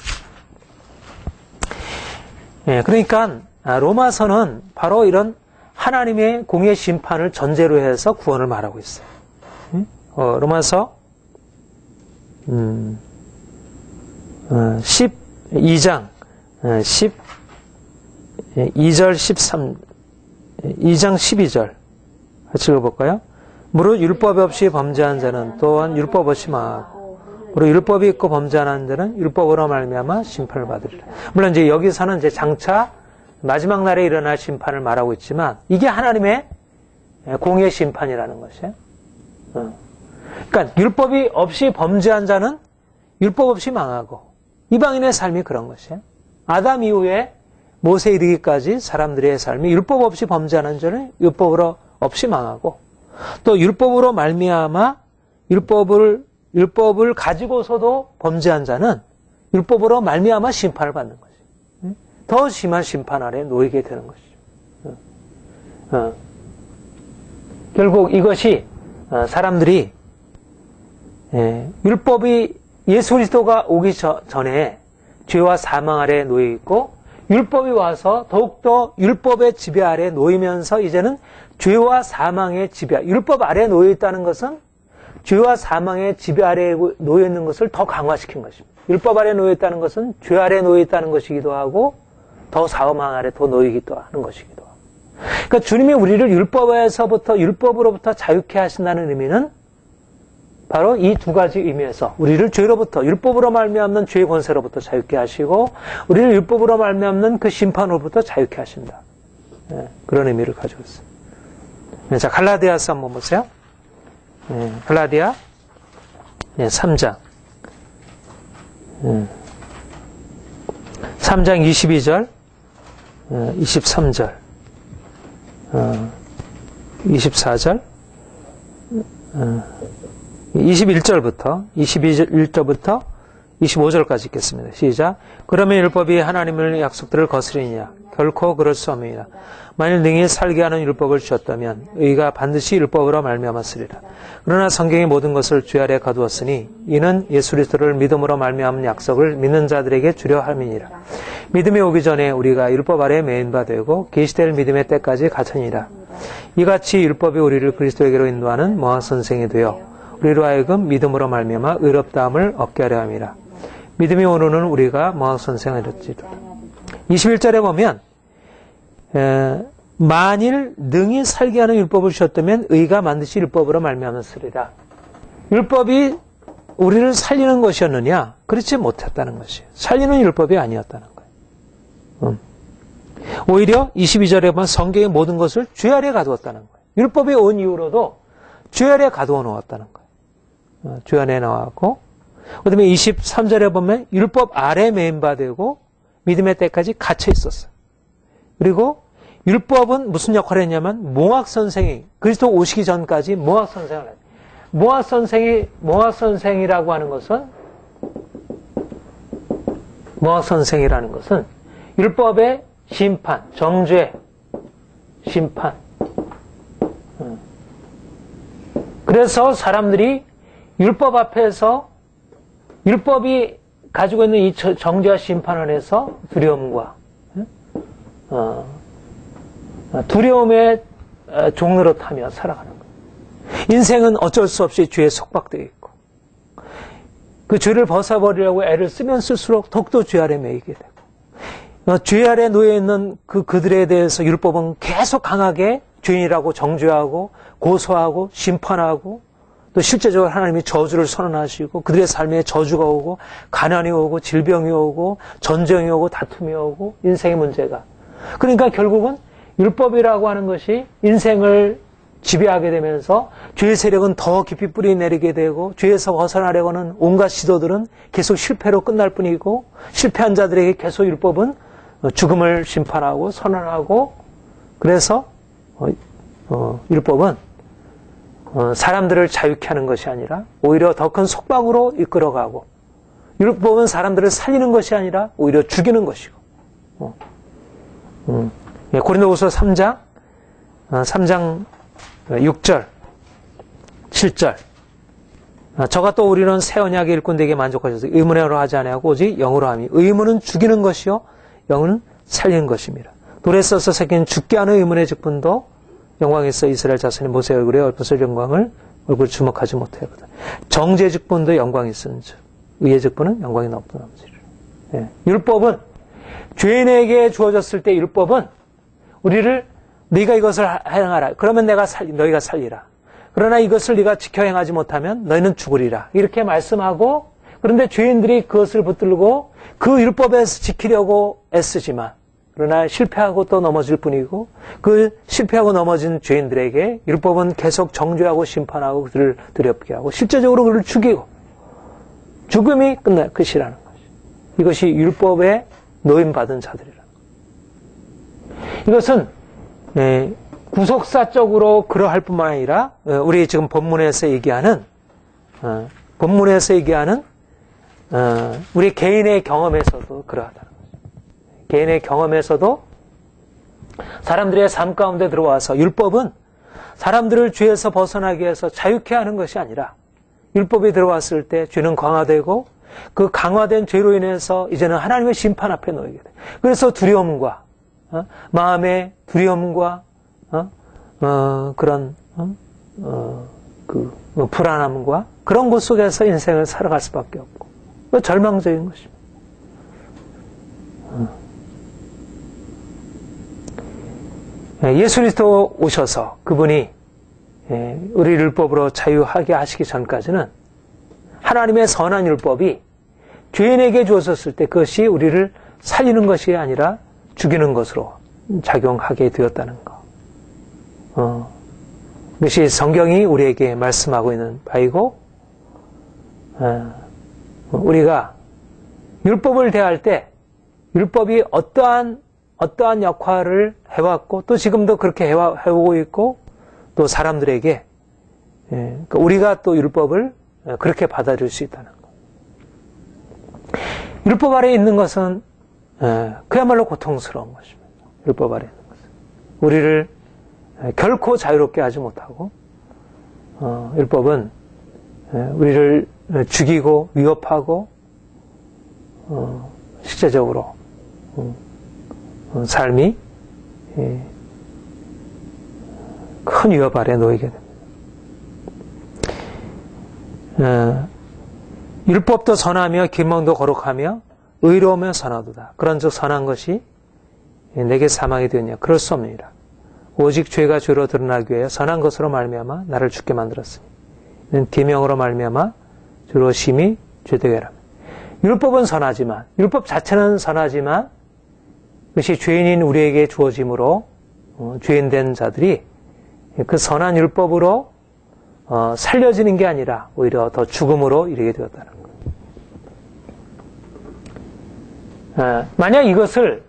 그러니까 로마서는 바로 이런 하나님의 공의 심판을 전제로 해서 구원을 말하고 있어요. 로마서 12장 12절 13 2장 12절 같이 읽어볼까요? 무릇 율법 없이 범죄한 자는 또한 율법 없이 망하고 무릇 율법이 있고 범죄하는 자는 율법으로 말미암아 심판을 받으리라. 물론 이제 여기서는 이제 장차 마지막 날에 일어날 심판을 말하고 있지만 이게 하나님의 공의 심판이라는 것이에요. 그러니까 율법이 없이 범죄한 자는 율법 없이 망하고 이방인의 삶이 그런 것이에요. 아담 이후에 모세 이르기까지 사람들의 삶이 율법 없이 범죄하는 자는 율법으로 없이 망하고 또 율법으로 말미암아 율법을 가지고서도 범죄한 자는 율법으로 말미암아 심판을 받는 것이에요. 더 심한 심판 아래 놓이게 되는 것이죠. 결국 이것이 사람들이 율법이 예수 그리스도가 오기 전에 죄와 사망 아래 놓여 있고 율법이 와서 더욱더 율법의 지배 아래 놓이면서 이제는 죄와 사망의 지배, 율법 아래 놓여 있다는 것은 죄와 사망의 지배 아래 놓여 있는 것을 더 강화시킨 것입니다. 율법 아래 놓여 있다는 것은 죄 아래 놓여 있다는 것이기도 하고 더 사망 아래 더 놓이기도 하는 것이기도 하고. 그러니까 주님이 우리를 율법으로부터 자유케 하신다는 의미는 바로 이 두 가지 의미에서 우리를 죄로부터 율법으로 말미암는 죄의 권세로부터 자유케 하시고 우리를 율법으로 말미암는 그 심판으로부터 자유케 하신다. 그런 의미를 가지고 있어요. 자, 갈라디아서 한번 보세요. 갈라디아 3장 3장 22절 23절 24절 21절부터 22절부터 25절까지 읽겠습니다. 시작. 그러면 율법이 하나님의 약속들을 거스리느냐? 결코 그럴 수 없느니라. 만일 능히 살게 하는 율법을 주었다면 의가 반드시 율법으로 말미암았으리라. 그러나 성경의 모든 것을 죄 아래 가두었으니 이는 예수 그리스도를 믿음으로 말미암은 약속을 믿는 자들에게 주려 함이니라. 믿음이 오기 전에 우리가 율법 아래 매인 바 되고 계시될 믿음의 때까지 갇혔니라. 이같이 율법이 우리를 그리스도에게로 인도하는 모학선생이 되어 우리로 하여금 믿음으로 말미암아 의롭다함을 얻게 하려 함이라. 믿음이 오늘은 우리가 모학선생을 이뤘지로다. 21절에 보면 만일 능히 살게 하는 율법을 주셨다면 의가 반드시 율법으로 말미암았으리라. 율법이 우리를 살리는 것이었느냐? 그렇지 못했다는 것이에요. 살리는 율법이 아니었다는 거예요. 오히려 22절에 보면 성경의 모든 것을 죄 아래 가두었다는 거예요. 율법이 온 이후로도 죄 아래 가두어 놓았다는 거예요. 죄 안에 나왔고, 그 다음에 23절에 보면 율법 아래 매인바되고 믿음의 때까지 갇혀 있었어요. 그리고 율법은 무슨 역할을 했냐면 몽학선생이 그리스도 오시기 전까지 몽학선생을 했어요. 몽학선생이라고 하는 것은 몽학선생이라는 것은 율법의 심판, 정죄, 심판. 그래서 사람들이 율법 앞에서 율법이 가지고 있는 이 정죄와 심판을 해서 두려움과 두려움의 종로로 타며 살아가는 거예요. 인생은 어쩔 수 없이 죄에 속박되어 있고 그 죄를 벗어버리려고 애를 쓰면 쓸수록 더욱더 죄 아래 매이게 되고 죄 아래 놓여있는 그들에 대해서 율법은 계속 강하게 죄인이라고 정죄하고 고소하고 심판하고 또 실제적으로 하나님이 저주를 선언하시고 그들의 삶에 저주가 오고 가난이 오고 질병이 오고 전쟁이 오고 다툼이 오고 인생의 문제가 그러니까 결국은 율법이라고 하는 것이 인생을 지배하게 되면서 죄의 세력은 더 깊이 뿌리 내리게 되고 죄에서 벗어나려고는 온갖 시도들은 계속 실패로 끝날 뿐이고 실패한 자들에게 계속 율법은 죽음을 심판하고 선언하고 그래서 율법은 사람들을 자유케 하는 것이 아니라 오히려 더 큰 속박으로 이끌어가고 율법은 사람들을 살리는 것이 아니라 오히려 죽이는 것이고 고린도후서 3장 6절 7절 저가 또 우리는 새 언약의 일꾼되게 만족하셔서 의문으로 하지 아니하고 오직 영으로 함이 의문은 죽이는 것이요 영은 살리는 것입니다. 돌에 써서 새긴 죽게 하는 의문의 직분도 영광에 있어 이스라엘 자손이 모세 얼굴에 얽혀서 영광을 얼굴 주목하지 못하거든. 정죄 직분도 영광이 있은즉 의의 직분은 영광이 없던 남지를. 예. 율법은 죄인에게 주어졌을 때 율법은 우리를 네가 이것을 행하라. 그러면 너희가 살리라. 그러나 이것을 네가 지켜 행하지 못하면 너희는 죽으리라. 이렇게 말씀하고 그런데 죄인들이 그것을 붙들고 그 율법에서 지키려고 애쓰지만 그러나 실패하고 또 넘어질 뿐이고 그 실패하고 넘어진 죄인들에게 율법은 계속 정죄하고 심판하고 그들을 두렵게 하고 실제적으로 그들을 죽이고 죽음이 끝날 것이라는 것이. 이것이 율법에 노임받은 자들이라. 이것은 구속사적으로 그러할 뿐만 아니라 우리 지금 본문에서 얘기하는 우리 개인의 경험에서도 그러하다는 거죠. 개인의 경험에서도 사람들의 삶 가운데 들어와서 율법은 사람들을 죄에서 벗어나게 해서 자유케 하는 것이 아니라 율법이 들어왔을 때 죄는 강화되고 그 강화된 죄로 인해서 이제는 하나님의 심판 앞에 놓이게 돼. 그래서 두려움과 마음의 두려움과 그런 불안함과 그런 것 속에서 인생을 살아갈 수밖에 없고 절망적인 것입니다. 예수 그리스도 오셔서 그분이 우리 율법으로 자유하게 하시기 전까지는 하나님의 선한 율법이 죄인에게 주어졌을 때 그것이 우리를 살리는 것이 아니라 죽이는 것으로 작용하게 되었다는 것. 그것이 성경이 우리에게 말씀하고 있는 바이고 우리가 율법을 대할 때 율법이 어떠한 역할을 해왔고 또 지금도 그렇게 해오고 있고 또 사람들에게 우리가 또 율법을 그렇게 받아들일 수 있다는 것. 율법 아래에 있는 것은 그야말로 고통스러운 것입니다. 율법 아래에 있는 것은 우리를 결코 자유롭게 하지 못하고 율법은 우리를 죽이고 위협하고 실제적으로 삶이 큰 위협 아래 놓이게 됩니다. 율법도 선하며 계명도 거룩하며 의로우며 선하도다. 그런즉 선한 것이 내게 사망이 되었냐? 그럴 수 없느니라. 오직 죄가 죄로 드러나기 위하여 선한 것으로 말미암아 나를 죽게 만들었으니 이는 계명으로 말미암아 주로 심히 죄되게 하라. 율법은 선하지만 율법 자체는 선하지만 그것이 죄인인 우리에게 주어짐으로 죄인된 자들이 그 선한 율법으로 살려지는 게 아니라 오히려 더 죽음으로 이르게 되었다는 것. 만약 이것을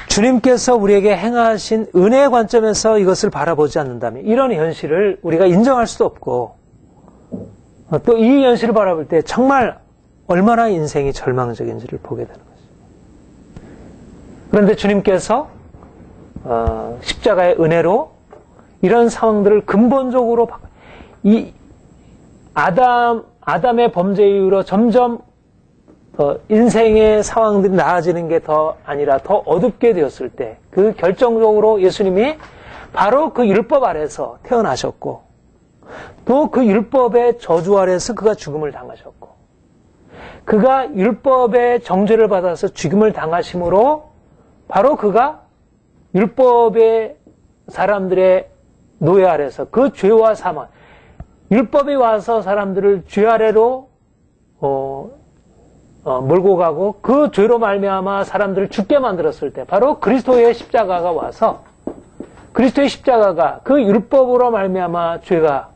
주님께서 우리에게 행하신 은혜의 관점에서 이것을 바라보지 않는다면 이런 현실을 우리가 인정할 수도 없고 또 이 현실을 바라볼 때 정말 얼마나 인생이 절망적인지를 보게 되는 것입니다. 그런데 주님께서 십자가의 은혜로 이런 상황들을 근본적으로 이 아담의 범죄 이후로 점점 인생의 상황들이 나아지는 게 더 아니라 더 어둡게 되었을 때 그 결정적으로 예수님이 바로 그 율법 아래서 태어나셨고 또 그 율법의 저주 아래서 그가 죽음을 당하셨고 그가 율법의 정죄를 받아서 죽음을 당하심으로 바로 그가 율법의 사람들의 노예 아래서 그 죄와 사망 율법이 와서 사람들을 죄 아래로 몰고 가고 그 죄로 말미암아 사람들을 죽게 만들었을 때 바로 그리스도의 십자가가 와서 그리스도의 십자가가 그 율법으로 말미암아 죄가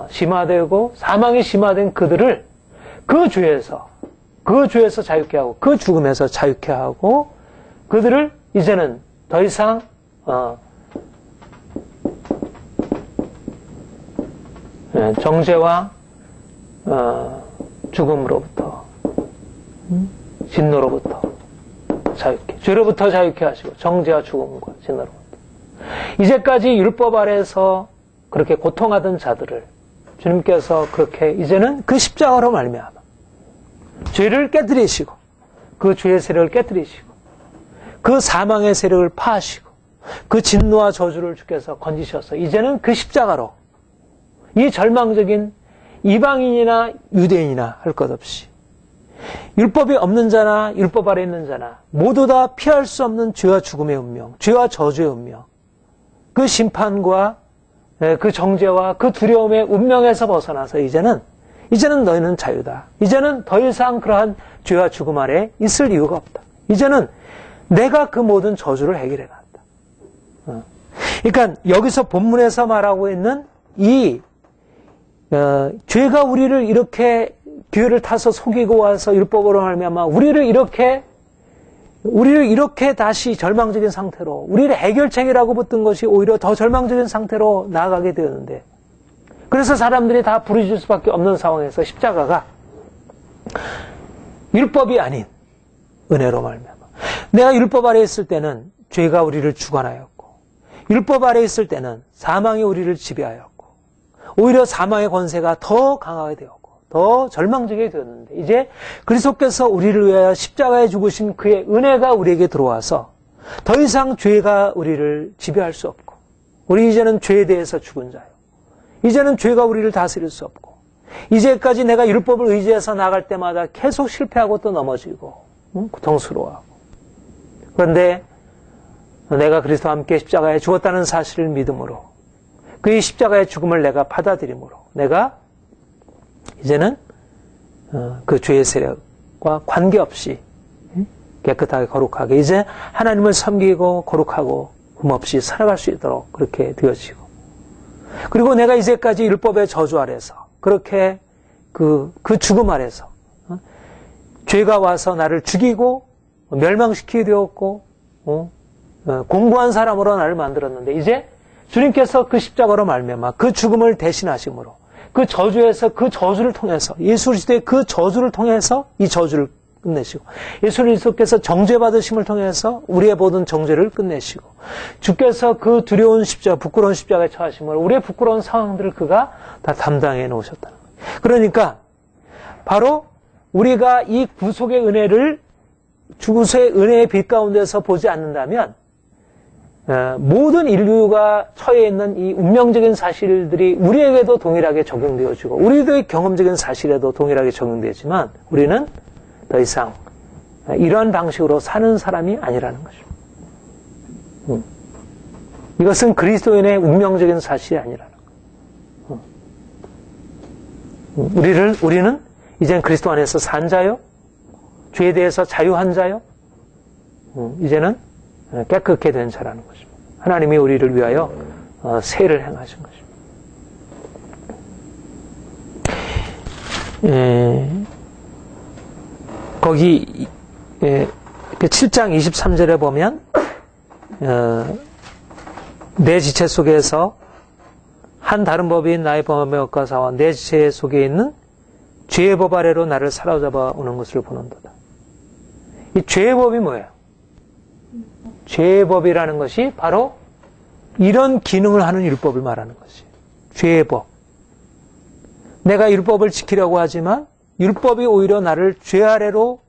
심화되고 사망이 심화된 그들을 그 죄에서 자유케 하고 그 죽음에서 자유케 하고 그들을 이제는 더 이상 정죄와 죽음으로부터 진노로부터 자유케 죄로부터 자유케 하시고 정죄와 죽음과 진노로부터 이제까지 율법 아래에서 그렇게 고통하던 자들을 주님께서 그렇게 이제는 그 십자가로 말미암아 죄를 깨뜨리시고 그 죄의 세력을 깨뜨리시고 그 사망의 세력을 파하시고 그 진노와 저주를 주께서 건지셔서 이제는 그 십자가로 이 절망적인 이방인이나 유대인이나 할 것 없이 율법이 없는 자나 율법 아래 있는 자나 모두 다 피할 수 없는 죄와 죽음의 운명, 죄와 저주의 운명, 그 심판과 그 정죄와 그 두려움의 운명에서 벗어나서 이제는 너희는 자유다. 이제는 더 이상 그러한 죄와 죽음 아래 있을 이유가 없다. 이제는 내가 그 모든 저주를 해결해 놨다. 그러니까 여기서 본문에서 말하고 있는 이 죄가 우리를 이렇게 기회를 타서 속이고 와서 율법으로 말미암아 우리를 이렇게 다시 절망적인 상태로 우리를 해결책이라고 붙든 것이 오히려 더 절망적인 상태로 나아가게 되었는데 그래서 사람들이 다 부르짖을 수밖에 없는 상황에서 십자가가 율법이 아닌 은혜로 말미암아 내가 율법 아래에 있을 때는 죄가 우리를 주관하였고 율법 아래에 있을 때는 사망이 우리를 지배하였고 오히려 사망의 권세가 더 강하게 되었고 더 절망적이 되었는데 이제 그리스도께서 우리를 위하여 십자가에 죽으신 그의 은혜가 우리에게 들어와서 더 이상 죄가 우리를 지배할 수 없고 우리 이제는 죄에 대해서 죽은 자요. 이제는 죄가 우리를 다스릴 수 없고 이제까지 내가 율법을 의지해서 나갈 때마다 계속 실패하고 또 넘어지고 고통스러워하고 그런데 내가 그리스도와 함께 십자가에 죽었다는 사실을 믿음으로 그의 십자가의 죽음을 내가 받아들임으로 내가 이제는 그 죄의 세력과 관계없이 깨끗하게 거룩하게 이제 하나님을 섬기고 거룩하고 흠없이 살아갈 수 있도록 그렇게 되어지고 그리고 내가 이제까지 율법의 저주 아래서 그렇게 그 죽음 아래서 죄가 와서 나를 죽이고 멸망시키게 되었고 공고한 사람으로 나를 만들었는데 이제 주님께서 그 십자가로 말미암아 그 죽음을 대신하심으로 그 저주에서 그 저주를 통해서 예수 그리스도의 그 저주를 통해서 이 저주를 끝내시고 예수 그리스도께서 정죄받으심을 통해서 우리의 모든 정죄를 끝내시고 주께서 그 두려운 십자가 부끄러운 십자가에 처하심으로 우리의 부끄러운 상황들을 그가 다 담당해 놓으셨다는 거예요. 그러니까 바로 우리가 이 구속의 은혜를 구속의 은혜의 빛 가운데서 보지 않는다면 모든 인류가 처해 있는 이 운명적인 사실들이 우리에게도 동일하게 적용되어지고 우리들의 경험적인 사실에도 동일하게 적용되지만 우리는 더 이상 이러한 방식으로 사는 사람이 아니라는 것입니다. 이것은 그리스도인의 운명적인 사실이 아니라는 거예요. 우리는 이젠 그리스도 안에서 산 자요, 죄에 대해서 자유한 자요, 이제는 깨끗게 된 자라는 것입니다. 하나님이 우리를 위하여 세를 행하신 것입니다. 거기 7장 23절에 보면 내 지체 속에서 한 다른 법인 나의 범함의 억가사와 내 지체 속에 있는 죄의 법 아래로 나를 사로잡아 오는 것을 보는도다. 이 죄의 법이 뭐예요? 죄의 법이라는 것이 바로 이런 기능을 하는 율법을 말하는 것이에요. 죄의 법. 내가 율법을 지키려고 하지만 율법이 오히려 나를 죄 아래로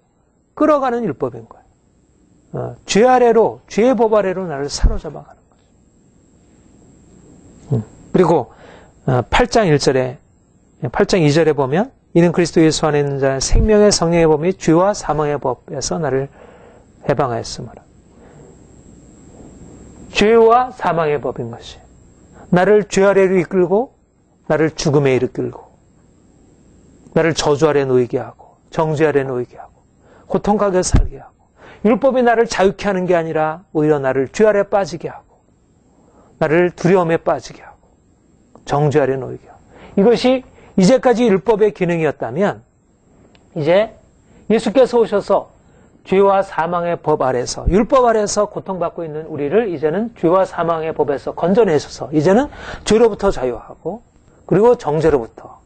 끌어가는 율법인 거예요. 죄 아래로, 죄의 법 아래로 나를 사로잡아 가는 거죠. 그리고 8장 2절에 보면 이는 그리스도 예수 안에 있는 자는 생명의 성령의 법이 죄와 사망의 법에서 나를 해방하였으므로. 죄와 사망의 법인 것이 나를 죄 아래로 이끌고 나를 죽음에 이끌고 나를 저주 아래 놓이게 하고 정죄 아래 놓이게 하고 고통하게 살게 하고 율법이 나를 자유케 하는 게 아니라 오히려 나를 죄 아래 빠지게 하고 나를 두려움에 빠지게 하고 정죄 아래 놓이게 하고 이것이 이제까지 율법의 기능이었다면 이제 예수께서 오셔서 죄와 사망의 법 아래서 율법 아래서 고통받고 있는 우리를 이제는 죄와 사망의 법에서 건져내셔서 이제는 죄로부터 자유하고 그리고 정죄로부터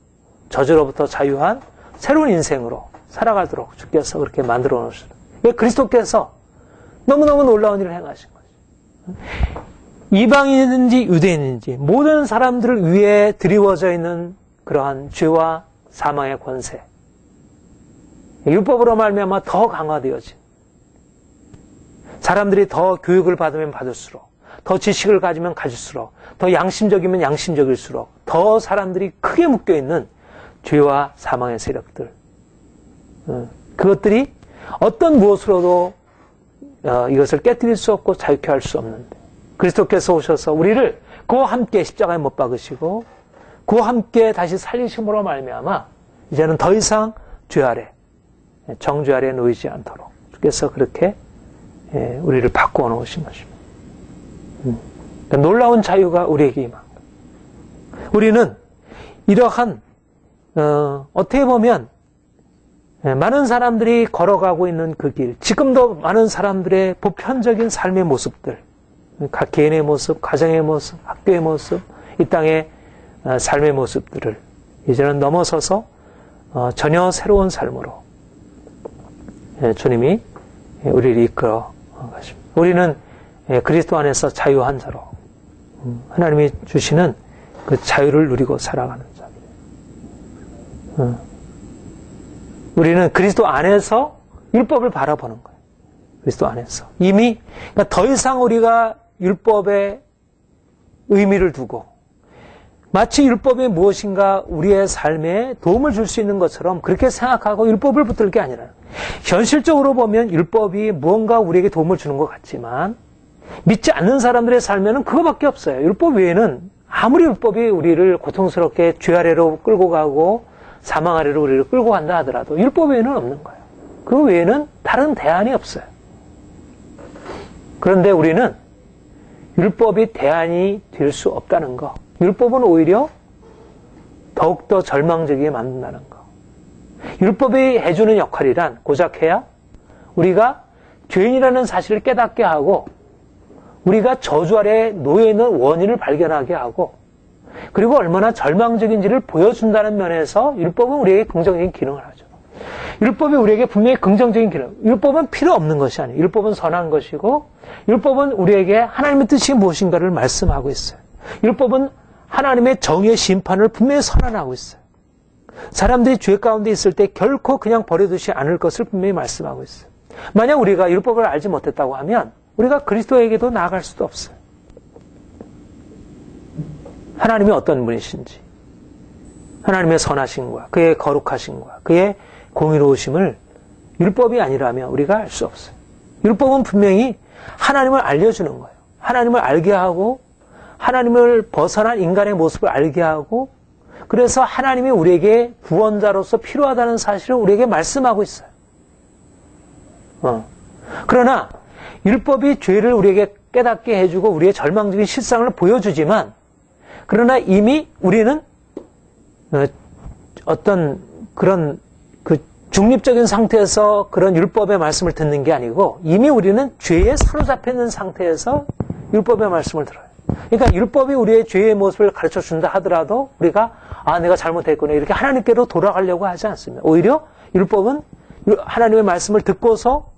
저주로부터 자유한 새로운 인생으로 살아가도록 주께서 그렇게 만들어 놓으셨다. 그리스도께서 너무너무 놀라운 일을 행하신 거죠. 이방인이든지 유대인인지 모든 사람들을 위해 드리워져 있는 그러한 죄와 사망의 권세, 율법으로 말미암아 더 강화되어진 사람들이 더 교육을 받으면 받을수록 더 지식을 가지면 가질수록 더 양심적이면 양심적일수록 더 사람들이 크게 묶여있는 죄와 사망의 세력들, 그것들이 어떤 무엇으로도 이것을 깨뜨릴 수 없고 자유케 할 수 없는데 그리스도께서 오셔서 우리를 그와 함께 십자가에 못 박으시고 그와 함께 다시 살리심으로 말미암아 이제는 더 이상 죄 아래, 정죄 아래 놓이지 않도록 주께서 그렇게 우리를 바꾸어 놓으신 것입니다. 그러니까 놀라운 자유가 우리에게 임한 거예요. 우리는 이러한 어떻게 보면 많은 사람들이 걸어가고 있는 그 길, 지금도 많은 사람들의 보편적인 삶의 모습들, 각 개인의 모습, 가정의 모습, 학교의 모습, 이 땅의 삶의 모습들을 이제는 넘어서서 전혀 새로운 삶으로 주님이 우리를 이끌어 가십니다. 우리는 그리스도 안에서 자유한 자로 하나님이 주시는 그 자유를 누리고 살아가는 자입니다. 우리는 그리스도 안에서 율법을 바라보는 거예요. 그리스도 안에서. 이미 그러니까 더 이상 우리가 율법의 의미를 두고 마치 율법이 무엇인가 우리의 삶에 도움을 줄 수 있는 것처럼 그렇게 생각하고 율법을 붙들 게 아니라 현실적으로 보면 율법이 무언가 우리에게 도움을 주는 것 같지만 믿지 않는 사람들의 삶에는 그거밖에 없어요. 율법 외에는 아무리 율법이 우리를 고통스럽게 죄 아래로 끌고 가고 사망 아래로 우리를 끌고 간다 하더라도 율법 외에는 없는 거예요. 그 외에는 다른 대안이 없어요. 그런데 우리는 율법이 대안이 될 수 없다는 거, 율법은 오히려 더욱더 절망적이게 만든다는 거. 율법이 해주는 역할이란 고작 해야 우리가 죄인이라는 사실을 깨닫게 하고 우리가 저주 아래 놓여 있는 원인을 발견하게 하고 그리고 얼마나 절망적인지를 보여준다는 면에서 율법은 우리에게 긍정적인 기능을 하죠. 율법이 우리에게 분명히 긍정적인 기능, 율법은 필요 없는 것이 아니에요. 율법은 선한 것이고 율법은 우리에게 하나님의 뜻이 무엇인가를 말씀하고 있어요. 율법은 하나님의 정의의 심판을 분명히 선언하고 있어요. 사람들이 죄 가운데 있을 때 결코 그냥 버려두지 않을 것을 분명히 말씀하고 있어요. 만약 우리가 율법을 알지 못했다고 하면 우리가 그리스도에게도 나아갈 수도 없어요. 하나님이 어떤 분이신지, 하나님의 선하심과 그의 거룩하심과 그의 공의로우심을 율법이 아니라면 우리가 알 수 없어요. 율법은 분명히 하나님을 알려주는 거예요. 하나님을 알게 하고 하나님을 벗어난 인간의 모습을 알게 하고 그래서 하나님이 우리에게 구원자로서 필요하다는 사실을 우리에게 말씀하고 있어요. 그러나 율법이 죄를 우리에게 깨닫게 해주고 우리의 절망적인 실상을 보여주지만 그러나 이미 우리는 어떤 그런 그 중립적인 상태에서 그런 율법의 말씀을 듣는 게 아니고 이미 우리는 죄에 사로잡혀 있는 상태에서 율법의 말씀을 들어요. 그러니까 율법이 우리의 죄의 모습을 가르쳐 준다 하더라도 우리가 내가 잘못했구나 이렇게 하나님께로 돌아가려고 하지 않습니다. 오히려 율법은 하나님의 말씀을 듣고서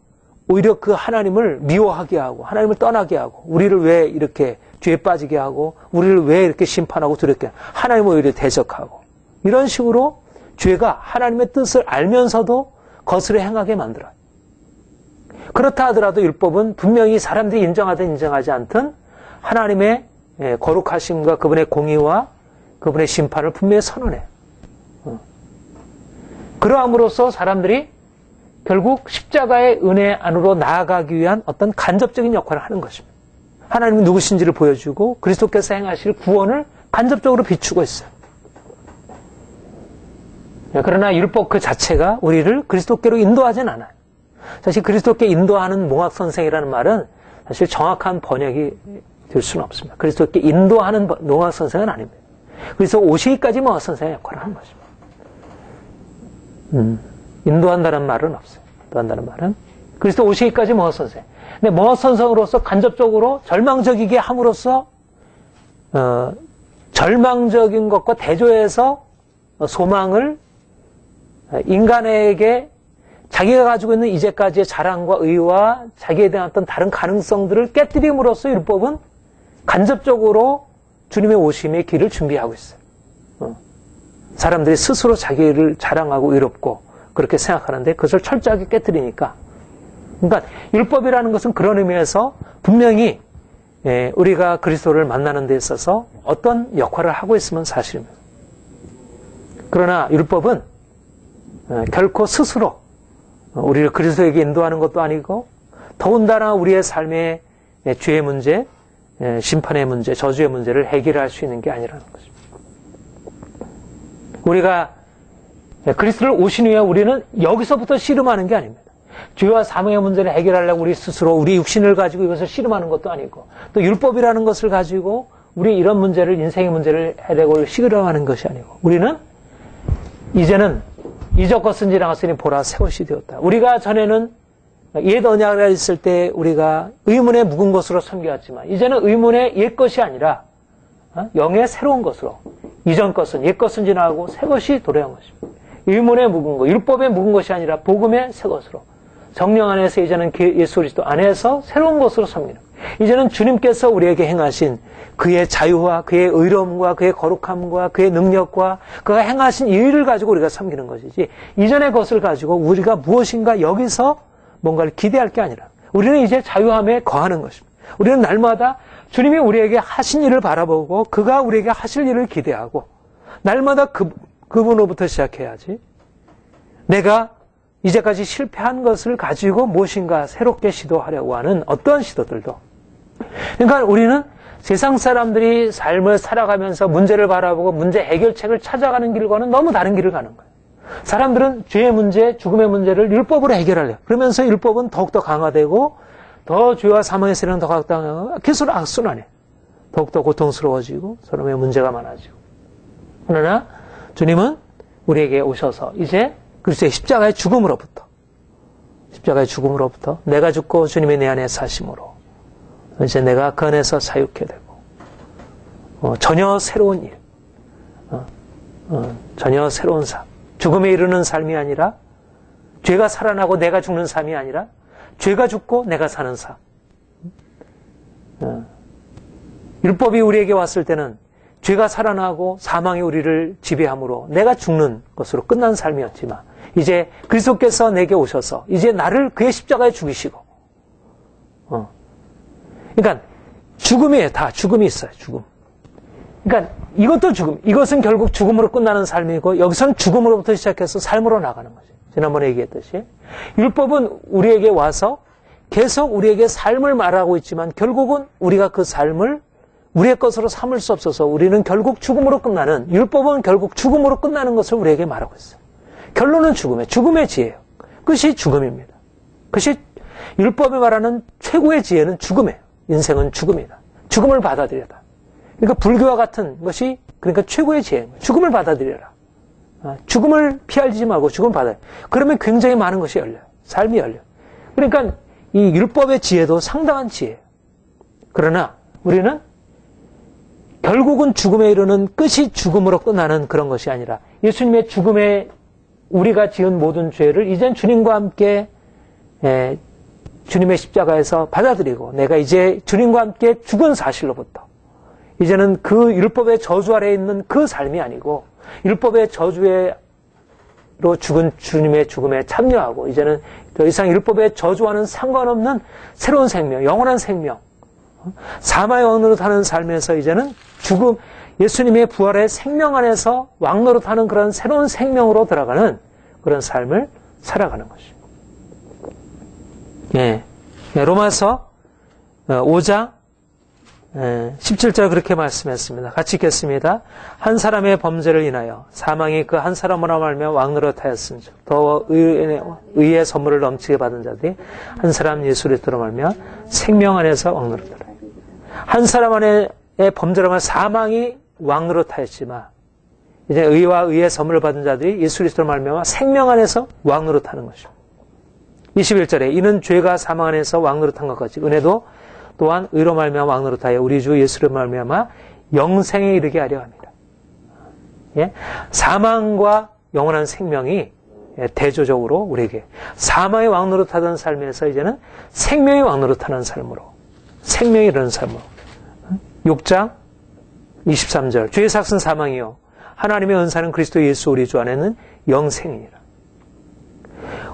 오히려 그 하나님을 미워하게 하고 하나님을 떠나게 하고 우리를 왜 이렇게 죄에 빠지게 하고 우리를 왜 이렇게 심판하고 두렵게 하고 하나님을 오히려 대적하고 이런 식으로 죄가 하나님의 뜻을 알면서도 거스려 행하게 만들어요. 그렇다 하더라도 율법은 분명히 사람들이 인정하든 인정하지 않든 하나님의 거룩하심과 그분의 공의와 그분의 심판을 분명히 선언해요. 그러함으로써 사람들이 결국 십자가의 은혜 안으로 나아가기 위한 어떤 간접적인 역할을 하는 것입니다. 하나님이 누구신지를 보여주고 그리스도께서 행하실 구원을 간접적으로 비추고 있어요. 그러나 율법 그 자체가 우리를 그리스도께로 인도하진 않아요. 사실 그리스도께 인도하는 몽학선생이라는 말은 사실 정확한 번역이 될 수는 없습니다. 그리스도께 인도하는 몽학선생은 아닙니다. 그래서 오시기까지 몽학선생의 역할을 하는 것입니다. 인도한다는 말은 없어요. 인도한다는 말은 그리스도 오시기까지 몽학선생. 근데 몽학선생으로서 간접적으로 절망적이게 함으로써 절망적인 것과 대조해서 소망을 인간에게 자기가 가지고 있는 이제까지의 자랑과 의와 자기에 대한 어떤 다른 가능성들을 깨뜨림으로써 율법은 간접적으로 주님의 오심의 길을 준비하고 있어요. 사람들이 스스로 자기를 자랑하고 의롭고 그렇게 생각하는데 그것을 철저하게 깨뜨리니까. 그러니까 율법이라는 것은 그런 의미에서 분명히 우리가 그리스도를 만나는 데 있어서 어떤 역할을 하고 있으면 사실입니다. 그러나 율법은 결코 스스로 우리를 그리스도에게 인도하는 것도 아니고 더군다나 우리의 삶의 죄의 문제, 심판의 문제, 저주의 문제를 해결할 수 있는 게 아니라는 것입니다. 우리가 그리스도를 오신 후에 우리는 여기서부터 씨름하는 게 아닙니다. 죄와 사망의 문제를 해결하려고 우리 스스로 우리 육신을 가지고 이것을 씨름하는 것도 아니고 또 율법이라는 것을 가지고 우리 이런 문제를 인생의 문제를 해내고 씨름하는 것이 아니고 우리는 이제는 이적 것은 지나갔으니 보라 새 것이 되었다. 우리가 전에는 옛 언약에 있을 때 우리가 의문의 묵은 것으로 섬겨왔지만 이제는 의문의 옛 것이 아니라 영의 새로운 것으로 이전 것은 옛 것은 지나가고 새 것이 도래한 것입니다. 의문의 묵은 것, 율법에 묵은 것이 아니라 복음의 새 것으로 성령 안에서 이제는 예수 그리스도 안에서 새로운 것으로 섬기는 이제는 주님께서 우리에게 행하신 그의 자유와 그의 의로움과 그의 거룩함과 그의 능력과 그가 행하신 일을 가지고 우리가 섬기는 것이지 이전의 것을 가지고 우리가 무엇인가 여기서 뭔가를 기대할 게 아니라 우리는 이제 자유함에 거하는 것입니다. 우리는 날마다 주님이 우리에게 하신 일을 바라보고 그가 우리에게 하실 일을 기대하고 날마다 그분으로부터 시작해야지 내가 이제까지 실패한 것을 가지고 무엇인가 새롭게 시도하려고 하는 어떠한 시도들도 그러니까 우리는 세상 사람들이 삶을 살아가면서 문제를 바라보고 문제 해결책을 찾아가는 길과는 너무 다른 길을 가는 거예요. 사람들은 죄의 문제, 죽음의 문제를 율법으로 해결하려고 그러면서 율법은 더욱더 강화되고 더 죄와 사망의 세력은 더 강화되고 계속 악순환해. 더욱더 고통스러워지고 사람의 문제가 많아지고 그러나 주님은 우리에게 오셔서 이제 그리스도의 십자가의 죽음으로부터 내가 죽고 주님이 내 안에 사심으로 이제 내가 그 안에서 자유케 되고 전혀 새로운 일, 전혀 새로운 삶, 죽음에 이르는 삶이 아니라 죄가 살아나고 내가 죽는 삶이 아니라 죄가 죽고 내가 사는 삶. 율법이 우리에게 왔을 때는 죄가 살아나고 사망이 우리를 지배함으로 내가 죽는 것으로 끝난 삶이었지만 이제 그리스도께서 내게 오셔서 이제 나를 그의 십자가에 죽이시고 그러니까 죽음이에요. 다 죽음이 있어요. 죽음. 그러니까 이것도 죽음. 이것은 결국 죽음으로 끝나는 삶이고 여기서는 죽음으로부터 시작해서 삶으로 나가는 거죠. 지난번에 얘기했듯이 율법은 우리에게 와서 계속 우리에게 삶을 말하고 있지만 결국은 우리가 그 삶을 우리의 것으로 삼을 수 없어서 우리는 결국 죽음으로 끝나는 율법은 결국 죽음으로 끝나는 것을 우리에게 말하고 있어요. 결론은 죽음의 지혜예요. 끝이 죽음입니다. 율법이 말하는 최고의 지혜는 죽음이에요. 인생은 죽음이다. 죽음을 받아들여라. 그러니까 불교와 같은 것이 그러니까 최고의 지혜인 거예요. 죽음을 받아들여라. 죽음을 피하지 말고 죽음을 받아들여. 그러면 굉장히 많은 것이 열려요. 삶이 열려요. 그러니까 이 율법의 지혜도 상당한 지혜예요. 그러나 우리는 결국은 죽음에 이르는 끝이 죽음으로 끝나는 그런 것이 아니라 예수님의 죽음에 우리가 지은 모든 죄를 이젠 주님과 함께 주님의 십자가에서 받아들이고 내가 이제 주님과 함께 죽은 사실로부터 이제는 그 율법의 저주 아래에 있는 그 삶이 아니고 율법의 저주로 죽은 주님의 죽음에 참여하고 이제는 더 이상 율법의 저주와는 상관없는 새로운 생명, 영원한 생명, 사마의 왕노릇 하는 삶에서 이제는 죽음, 예수님의 부활의 생명 안에서 왕노릇 하는 그런 새로운 생명으로 들어가는 그런 삶을 살아가는 것입니다. 로마서 5장 17절 그렇게 말씀했습니다. 같이 읽겠습니다. 한 사람의 범죄를 인하여 사망이 그 한 사람으로 말미암아 왕노릇하였은즉 더 의의 선물을 넘치게 받은 자들이 한 사람 예수 그리스도로 말미암아 생명 안에서 왕노릇하라. 한 사람 안에 범죄로 말미암아 사망이 왕노릇하였지만 이제 의와 의의 선물을 받은 자들이 예수 그리스도로 말미암아 생명 안에서 왕노릇하는 것이죠. 21절에 이는 죄가 사망 안에서 왕노릇한 것 같이 은혜도 또한 의로 말미암아 왕노릇하여 우리 주 예수로 말미암아 영생에 이르게 하려 합니다. 사망과 영원한 생명이 대조적으로 우리에게 사망의 왕노릇하던 삶에서 이제는 생명의 왕노릇하는 삶으로 생명이 이르는 삶으로 6장 23절 죄의 삭은 사망이요 하나님의 은사는 그리스도 예수 우리 주 안에는 영생이니라.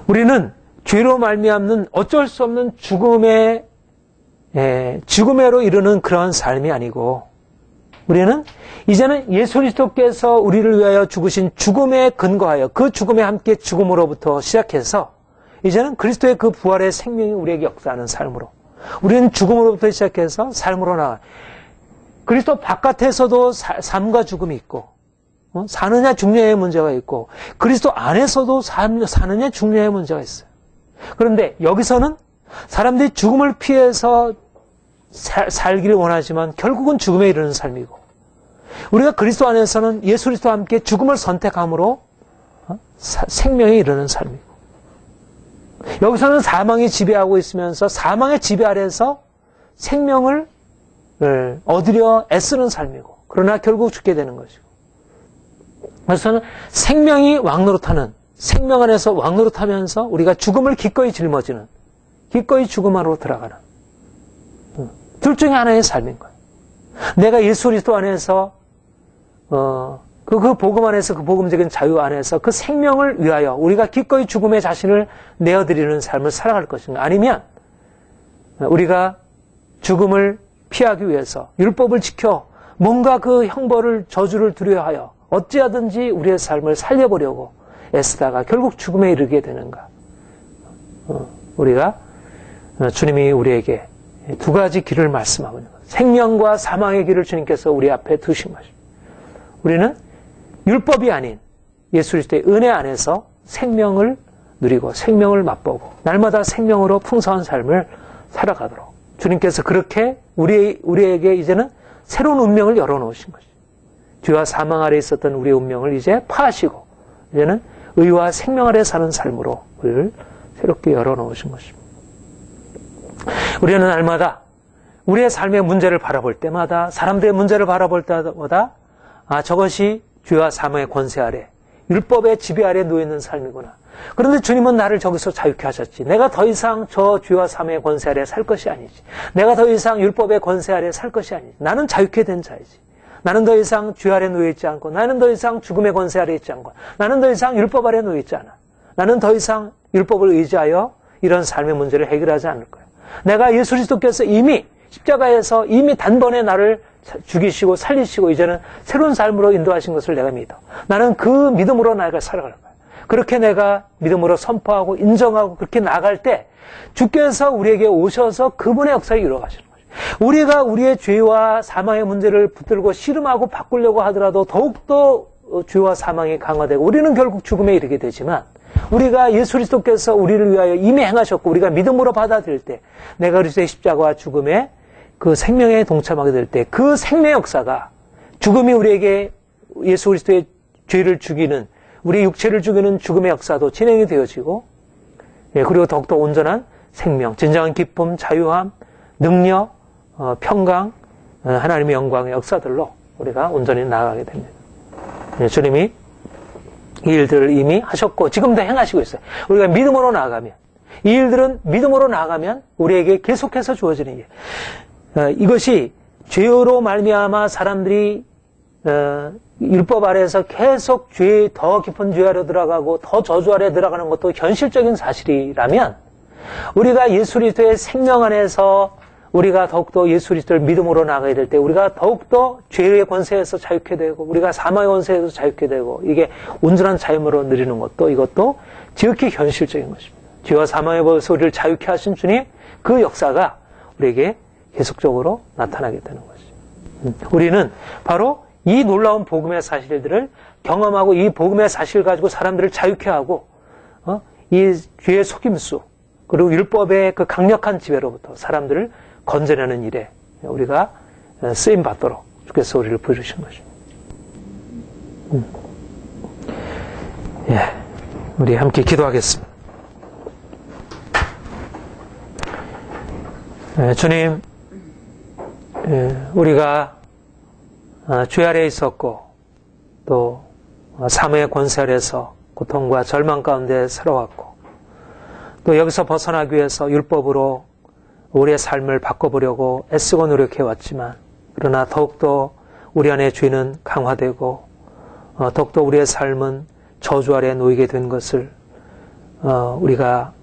우리는 죄로 말미암는 어쩔 수 없는 죽음에로 이르는 그런 삶이 아니고 우리는 이제는 예수 그리스도께서 우리를 위하여 죽으신 죽음에 근거하여 그 죽음에 함께 죽음으로부터 시작해서 이제는 그리스도의 그 부활의 생명이 우리에게 역사하는 삶으로 우리는 죽음으로부터 시작해서 삶으로 나아가 그리스도 바깥에서도 삶과 죽음이 있고 사느냐 죽느냐의 문제가 있고 그리스도 안에서도 사느냐 죽느냐의 문제가 있어요. 그런데 여기서는 사람들이 죽음을 피해서 살기를 원하지만 결국은 죽음에 이르는 삶이고 우리가 그리스도 안에서는 예수 그리스도와 함께 죽음을 선택함으로 생명에 이르는 삶이고 여기서는 사망이 지배하고 있으면서 사망의 지배 아래에서 생명을 얻으려 애쓰는 삶이고 그러나 결국 죽게 되는 것이고 그래서는 생명이 왕노릇하는 생명 안에서 왕노릇하면서 우리가 죽음을 기꺼이 짊어지는 기꺼이 죽음 안으로 들어가는 둘 중에 하나의 삶인 거예요. 내가 예수 그리스도 안에서 그 복음 안에서 그 복음적인 자유 안에서 그 생명을 위하여 우리가 기꺼이 죽음의 자신을 내어드리는 삶을 살아갈 것인가 아니면 우리가 죽음을 피하기 위해서 율법을 지켜 뭔가 그 형벌을 저주를 두려워하여 어찌하든지 우리의 삶을 살려보려고 애쓰다가 결국 죽음에 이르게 되는가. 우리가 주님이 우리에게 두 가지 길을 말씀하고 있는 것. 생명과 사망의 길을 주님께서 우리 앞에 두신 것입니다. 우리는 율법이 아닌 예수 그리스도의 은혜 안에서 생명을 누리고 생명을 맛보고 날마다 생명으로 풍성한 삶을 살아가도록 주님께서 그렇게 우리에게 이제는 새로운 운명을 열어놓으신 것입니다. 죄와 사망 아래 있었던 우리의 운명을 이제 파하시고 이제는 의와 생명 아래 사는 삶으로 우리를 새롭게 열어놓으신 것입니다. 우리는 날마다 우리의 삶의 문제를 바라볼 때마다 사람들의 문제를 바라볼 때마다 저것이 죄와 사망의 권세 아래 율법의 지배 아래 놓여있는 삶이구나. 그런데 주님은 나를 저기서 자유케 하셨지. 내가 더 이상 저 죄와 사망의 권세 아래 살 것이 아니지. 내가 더 이상 율법의 권세 아래 살 것이 아니지. 나는 자유케 된 자이지. 나는 더 이상 죄 아래 놓여있지 않고 나는 더 이상 죽음의 권세 아래 있지 않고 나는 더 이상 율법 아래 놓여있지 않아. 나는 더 이상 율법을 의지하여 이런 삶의 문제를 해결하지 않을 거야. 내가 예수 그리스도께서 이미 십자가에서 이미 단번에 나를 죽이시고 살리시고 이제는 새로운 삶으로 인도하신 것을 내가 믿어. 나는 그 믿음으로 나가 살아갈 거야. 그렇게 내가 믿음으로 선포하고 인정하고 그렇게 나갈 때 주께서 우리에게 오셔서 그분의 역사를 이루어가시는 거죠. 우리가 우리의 죄와 사망의 문제를 붙들고 씨름하고 바꾸려고 하더라도 더욱더 죄와 사망이 강화되고 우리는 결국 죽음에 이르게 되지만 우리가 예수 그리스도께서 우리를 위하여 이미 행하셨고 우리가 믿음으로 받아들일 때 내가 그리스도의 십자가와 죽음에 그 생명에 동참하게 될 때 그 생명 역사가 죽음이 우리에게 예수 그리스도의 죄를 죽이는 우리 육체를 죽이는 죽음의 역사도 진행이 되어지고 그리고 더욱더 온전한 생명, 진정한 기쁨, 자유함, 능력, 평강, 하나님의 영광의 역사들로 우리가 온전히 나아가게 됩니다. 주님이 이 일들을 이미 하셨고 지금도 행하시고 있어요. 우리가 믿음으로 나아가면 이 일들은 믿음으로 나아가면 우리에게 계속해서 주어지는 일. 이것이 죄로 말미암아 사람들이 율법 아래에서 계속 더 깊은 죄 아래 들어가고 더 저주 아래 들어가는 것도 현실적인 사실이라면 우리가 예수 그리스도의 생명 안에서 우리가 더욱더 예수 그리스도를 믿음으로 나가게 될 때 우리가 더욱더 죄의 권세에서 자유케 되고 우리가 사망의 권세에서 자유케 되고 이게 온전한 자유로 누리는 것도 이것도 지극히 현실적인 것입니다. 죄와 사망의 법에서 우리를 자유케 하신 주님 그 역사가 우리에게 계속적으로 나타나게 되는 것이죠. 우리는 바로 이 놀라운 복음의 사실들을 경험하고 이 복음의 사실을 가지고 사람들을 자유케 하고 이 죄의 속임수 그리고 율법의 그 강력한 지배로부터 사람들을 건져내는 일에 우리가 쓰임 받도록 주께서 우리를 부르신 것입니다. 예, 우리 함께 기도하겠습니다. 주님, 우리가 죄 아래에 있었고 또 사망의 권세 아래에서 고통과 절망 가운데 살아왔고 또 여기서 벗어나기 위해서 율법으로 우리의 삶을 바꿔보려고 애쓰고 노력해왔지만 그러나 더욱더 우리 안의 죄는 강화되고 더욱더 우리의 삶은 저주 아래에 놓이게 된 것을 우리가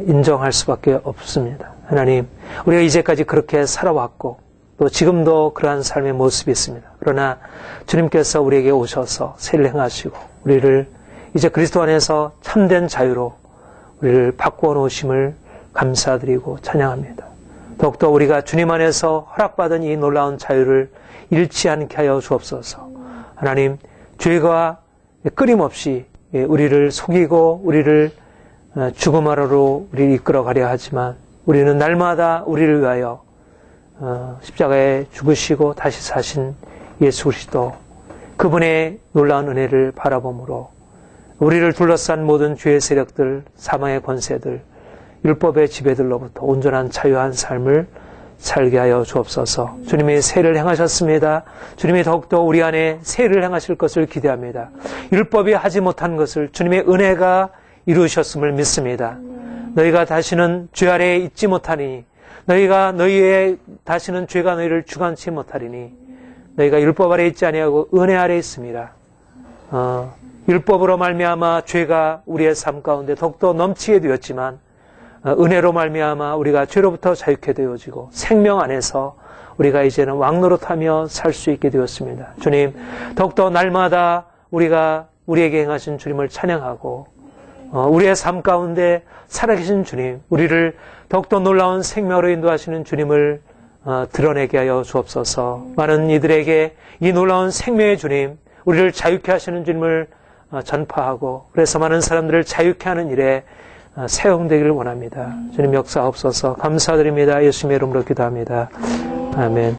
인정할 수밖에 없습니다. 하나님, 우리가 이제까지 그렇게 살아왔고 또 지금도 그러한 삶의 모습이 있습니다. 그러나 주님께서 우리에게 오셔서 세를 행하시고 우리를 이제 그리스도 안에서 참된 자유로 우리를 바꾸어 놓으심을 감사드리고 찬양합니다. 더욱더 우리가 주님 안에서 허락받은 이 놀라운 자유를 잃지 않게 하여 주옵소서. 하나님, 죄가 끊임없이 우리를 속이고 우리를 죽음하러로 우리를 이끌어가려 하지만 우리는 날마다 우리를 위하여 십자가에 죽으시고 다시 사신 예수 그리스도 그분의 놀라운 은혜를 바라보므로 우리를 둘러싼 모든 죄의 세력들, 사망의 권세들, 율법의 지배들로부터 온전한 자유한 삶을 살게 하여 주옵소서. 주님이 세를 행하셨습니다. 주님이 더욱더 우리 안에 세를 행하실 것을 기대합니다. 율법이 하지 못한 것을 주님의 은혜가 이루셨음을 믿습니다. 너희가 다시는 죄 아래에 있지 못하니 너희의 다시는 죄가 너희를 주관치 못하리니 너희가 율법 아래에 있지 아니하고 은혜 아래에 있습니다. 율법으로 말미암아 죄가 우리의 삶 가운데 더욱더 넘치게 되었지만 은혜로 말미암아 우리가 죄로부터 자유케 되어지고 생명 안에서 우리가 이제는 왕노릇하며 살 수 있게 되었습니다. 주님, 더욱더 날마다 우리가 우리에게 행하신 주님을 찬양하고 우리의 삶 가운데 살아계신 주님, 우리를 더욱더 놀라운 생명으로 인도하시는 주님을 드러내게 하여 주옵소서. 많은 이들에게 이 놀라운 생명의 주님, 우리를 자유케 하시는 주님을 전파하고 그래서 많은 사람들을 자유케 하는 일에 사용되기를 원합니다. 주님 역사하옵소서. 감사드립니다. 예수님의 이름으로 기도합니다. 아멘.